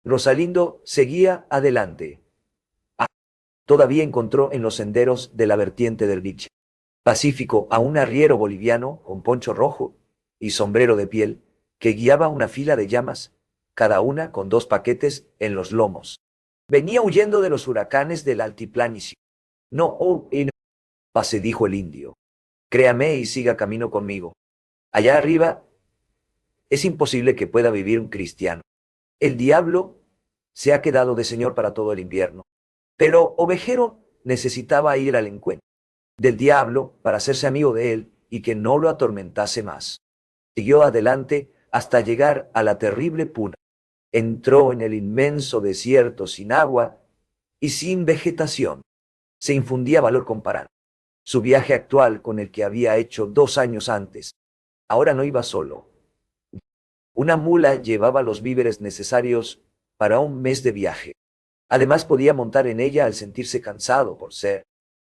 Rosalindo seguía adelante. Todavía encontró en los senderos de la vertiente del Río Pacífico a un arriero boliviano con poncho rojo y sombrero de piel que guiaba una fila de llamas, cada una con 2 paquetes en los lomos. Venía huyendo de los huracanes del altiplanicie. No, no, pase, dijo el indio. Créame y siga camino conmigo. Allá arriba es imposible que pueda vivir un cristiano. El diablo se ha quedado de señor para todo el invierno. Pero Ovejero necesitaba ir al encuentro del diablo para hacerse amigo de él y que no lo atormentase más. Siguió adelante hasta llegar a la terrible puna. Entró en el inmenso desierto sin agua y sin vegetación. Se infundía valor comparando su viaje actual con el que había hecho 2 años antes. Ahora no iba solo. Una mula llevaba los víveres necesarios para un mes de viaje. Además podía montar en ella al sentirse cansado por ser,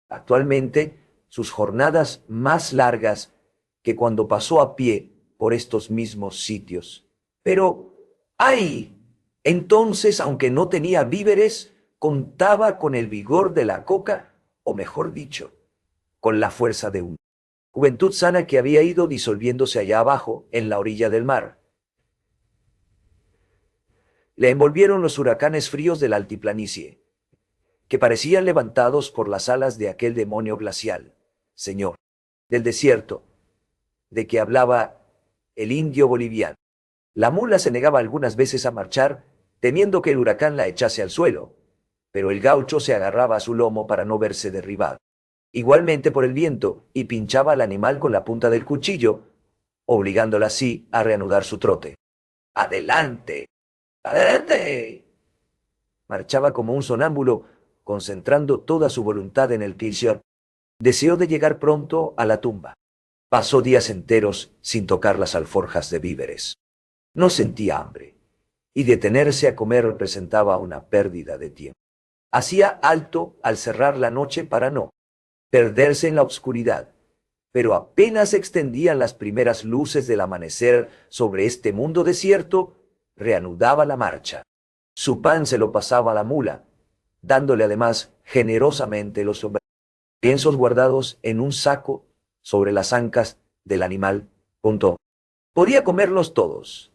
actualmente, sus jornadas más largas que cuando pasó a pie por estos mismos sitios. Pero, ¡ay! Entonces, aunque no tenía víveres, contaba con el vigor de la coca, o mejor dicho, con la fuerza de una juventud sana que había ido disolviéndose allá abajo, en la orilla del mar. Le envolvieron los huracanes fríos de la altiplanicie, que parecían levantados por las alas de aquel demonio glacial, señor, del desierto, de que hablaba el indio boliviano. La mula se negaba algunas veces a marchar, temiendo que el huracán la echase al suelo, pero el gaucho se agarraba a su lomo para no verse derribado, igualmente por el viento, y pinchaba al animal con la punta del cuchillo, obligándola así a reanudar su trote. ¡Adelante! ¡Adelante! Marchaba como un sonámbulo, concentrando toda su voluntad en el pilsión. Deseó de llegar pronto a la tumba. Pasó días enteros sin tocar las alforjas de víveres. No sentía hambre, y detenerse a comer representaba una pérdida de tiempo. Hacía alto al cerrar la noche para no perderse en la oscuridad, pero apenas extendían las primeras luces del amanecer sobre este mundo desierto, reanudaba la marcha. Su pan se lo pasaba a la mula, dándole además generosamente los piensos guardados en un saco sobre las ancas del animal. Podía comerlos todos.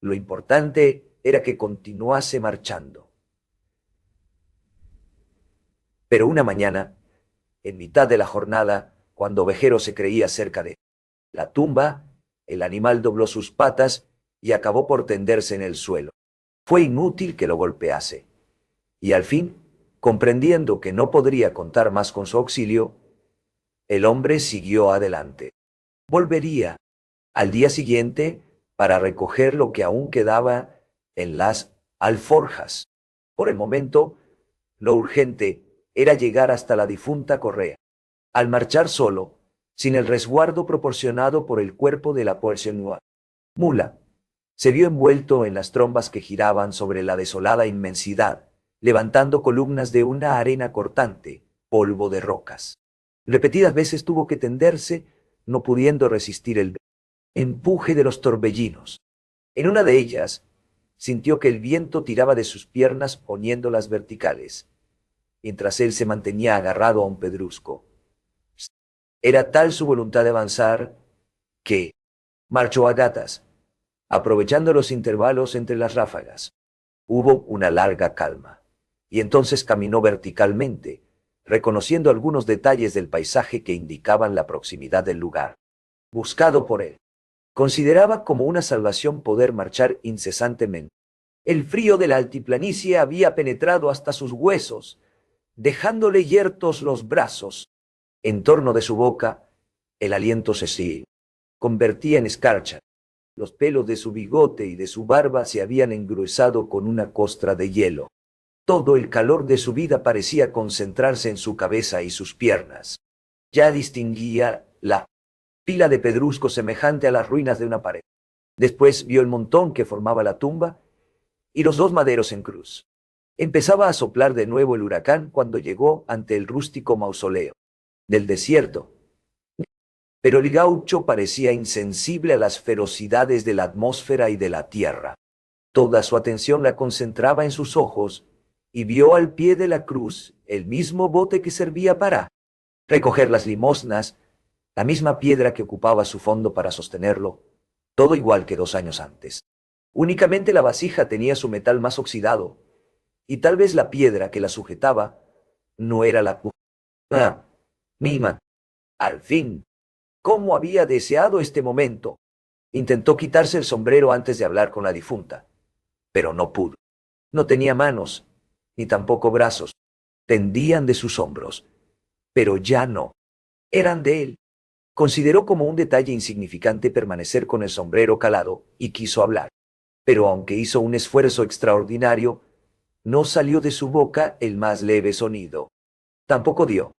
Lo importante era que continuase marchando. Pero una mañana, en mitad de la jornada, cuando Ovejero se creía cerca de la tumba, el animal dobló sus patas y acabó por tenderse en el suelo. Fue inútil que lo golpease. Y al fin, comprendiendo que no podría contar más con su auxilio, el hombre siguió adelante. Volvería al día siguiente para recoger lo que aún quedaba en las alforjas. Por el momento, lo urgente era llegar hasta la difunta Correa. Al marchar solo, sin el resguardo proporcionado por el cuerpo de la porcenua mula, se vio envuelto en las trombas que giraban sobre la desolada inmensidad, levantando columnas de una arena cortante, polvo de rocas. Repetidas veces tuvo que tenderse, no pudiendo resistir el empuje de los torbellinos. En una de ellas, sintió que el viento tiraba de sus piernas poniéndolas verticales, mientras él se mantenía agarrado a un pedrusco. Era tal su voluntad de avanzar que marchó a gatas, aprovechando los intervalos entre las ráfagas. Hubo una larga calma, y entonces caminó verticalmente, reconociendo algunos detalles del paisaje que indicaban la proximidad del lugar buscado por él. Consideraba como una salvación poder marchar incesantemente. El frío de la altiplanicie había penetrado hasta sus huesos, dejándole yertos los brazos. En torno de su boca, el aliento se convertía en escarcha. Los pelos de su bigote y de su barba se habían engruesado con una costra de hielo. Todo el calor de su vida parecía concentrarse en su cabeza y sus piernas. Ya distinguía la pila de pedruscos semejante a las ruinas de una pared. Después vio el montón que formaba la tumba y los 2 maderos en cruz. Empezaba a soplar de nuevo el huracán cuando llegó ante el rústico mausoleo. del desierto. Pero el gaucho parecía insensible a las ferocidades de la atmósfera y de la tierra. Toda su atención la concentraba en sus ojos y vio al pie de la cruz el mismo bote que servía para recoger las limosnas, la misma piedra que ocupaba su fondo para sostenerlo, todo igual que 2 años antes. Únicamente la vasija tenía su metal más oxidado, y tal vez la piedra que la sujetaba no era la misma. Al fin, ¿cómo había deseado este momento? Intentó quitarse el sombrero antes de hablar con la difunta, pero no pudo. No tenía manos, ni tampoco brazos. Pendían de sus hombros, pero ya no. Eran de él. Consideró como un detalle insignificante permanecer con el sombrero calado y quiso hablar. Pero aunque hizo un esfuerzo extraordinario, no salió de su boca el más leve sonido. Tampoco dio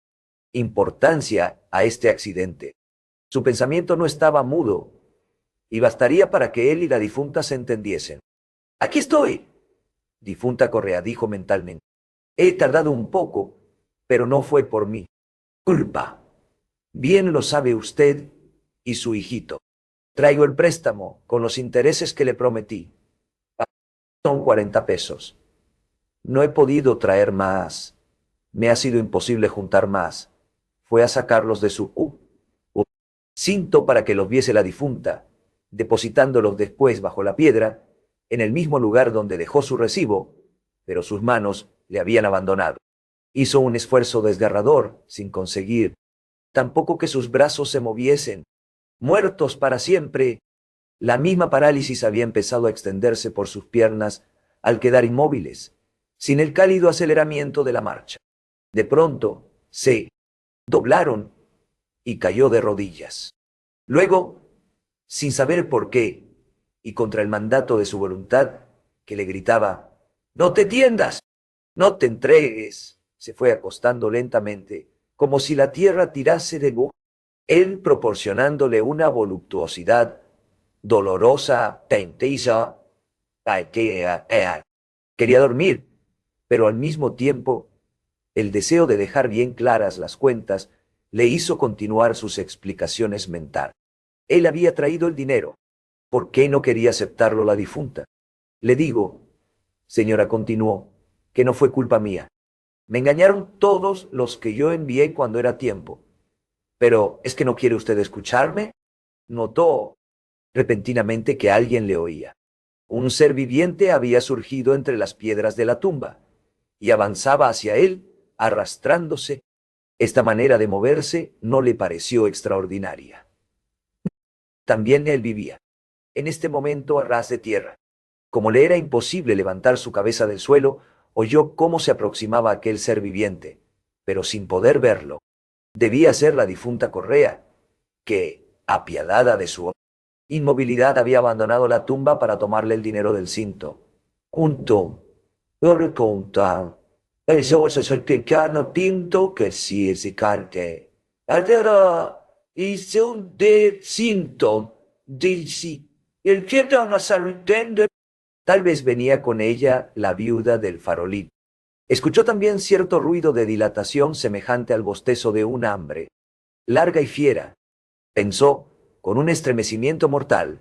importancia a este accidente. Su pensamiento no estaba mudo, y bastaría para que él y la difunta se entendiesen. «Aquí estoy», difunta Correa dijo mentalmente. «He tardado un poco, pero no fue por mi culpa. Bien lo sabe usted y su hijito. Traigo el préstamo con los intereses que le prometí. Son 40 pesos. No he podido traer más. Me ha sido imposible juntar más. Fue a sacarlos de su cinto para que los viese la difunta, depositándolos después bajo la piedra, en el mismo lugar donde dejó su recibo, pero sus manos le habían abandonado. Hizo un esfuerzo desgarrador, sin conseguir tampoco que sus brazos se moviesen. Muertos para siempre. La misma parálisis había empezado a extenderse por sus piernas al quedar inmóviles, sin el cálido aceleramiento de la marcha. De pronto, se doblaron y cayó de rodillas. Luego, sin saber por qué, y contra el mandato de su voluntad, que le gritaba, «¡No te tiendas! ¡No te entregues!», se fue acostando lentamente, como si la tierra tirase de él, él proporcionándole una voluptuosidad dolorosa, tensa. Quería dormir, pero al mismo tiempo el deseo de dejar bien claras las cuentas le hizo continuar sus explicaciones mentales. Él había traído el dinero. ¿Por qué no quería aceptarlo la difunta? «Le digo, señora», continuó, «que no fue culpa mía. Me engañaron todos los que yo envié cuando era tiempo. Pero, ¿es que no quiere usted escucharme?». Notó repentinamente que alguien le oía. Un ser viviente había surgido entre las piedras de la tumba y avanzaba hacia él, arrastrándose. Esta manera de moverse no le pareció extraordinaria. También él vivía, en este momento, a ras de tierra. Como le era imposible levantar su cabeza del suelo, oyó cómo se aproximaba aquel ser viviente, pero sin poder verlo. Debía ser la difunta Correa, que, apiadada de su inmovilidad, había abandonado la tumba para tomarle el dinero del cinto. Junto, lo reconta, eso es el pecado tinto que si es cante. Altera y son de cinto, dice, el que no se entiende. Tal vez venía con ella la viuda del farolín. Escuchó también cierto ruido de dilatación semejante al bostezo de un hambre, larga y fiera. Pensó, con un estremecimiento mortal,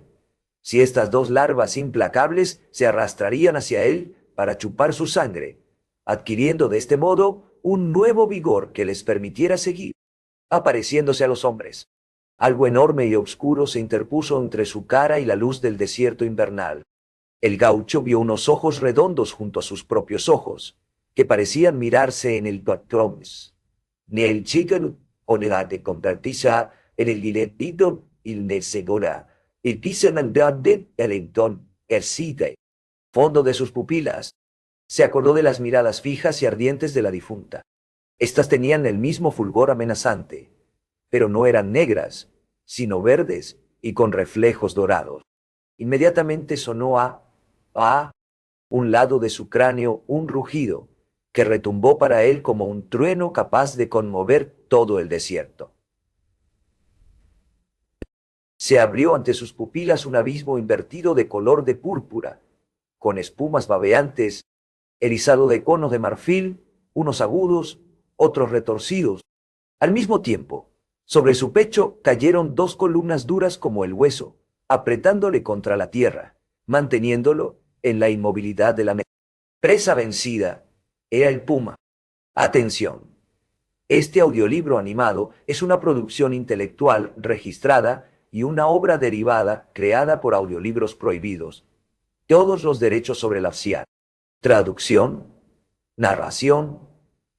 si estas dos larvas implacables se arrastrarían hacia él para chupar su sangre, adquiriendo de este modo un nuevo vigor que les permitiera seguir apareciéndose a los hombres. Algo enorme y oscuro se interpuso entre su cara y la luz del desierto invernal. El gaucho vio unos ojos redondos junto a sus propios ojos, que parecían mirarse en el patrón. Ni el chico o de convertirse en el diletito y de segura, y dicen andante el entón, el site, fondo de sus pupilas. Se acordó de las miradas fijas y ardientes de la difunta. Estas tenían el mismo fulgor amenazante, pero no eran negras, sino verdes y con reflejos dorados. Inmediatamente sonó a un lado de su cráneo un rugido que retumbó para él como un trueno capaz de conmover todo el desierto. Se abrió ante sus pupilas un abismo invertido de color de púrpura, con espumas babeantes, erizado de conos de marfil, unos agudos, otros retorcidos, Al mismo tiempo, sobre su pecho cayeron dos columnas duras como el hueso, apretándole contra la tierra, manteniéndolo en la inmovilidad de la mesa. Presa vencida era el puma. Atención. Este audiolibro animado es una producción intelectual registrada y una obra derivada creada por Audiolibros Prohibidos. Todos los derechos sobre la CIA. Traducción, narración,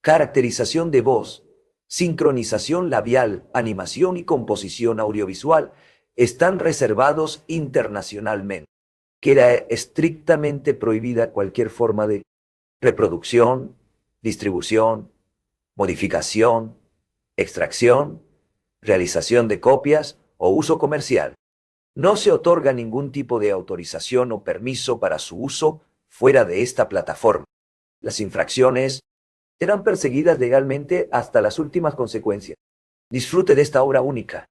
caracterización de voz, sincronización labial, animación y composición audiovisual están reservados internacionalmente. Queda estrictamente prohibida cualquier forma de reproducción, distribución, modificación, extracción, realización de copias o uso comercial. No se otorga ningún tipo de autorización o permiso para su uso fuera de esta plataforma. Las infracciones serán perseguidas legalmente hasta las últimas consecuencias. Disfrute de esta obra única.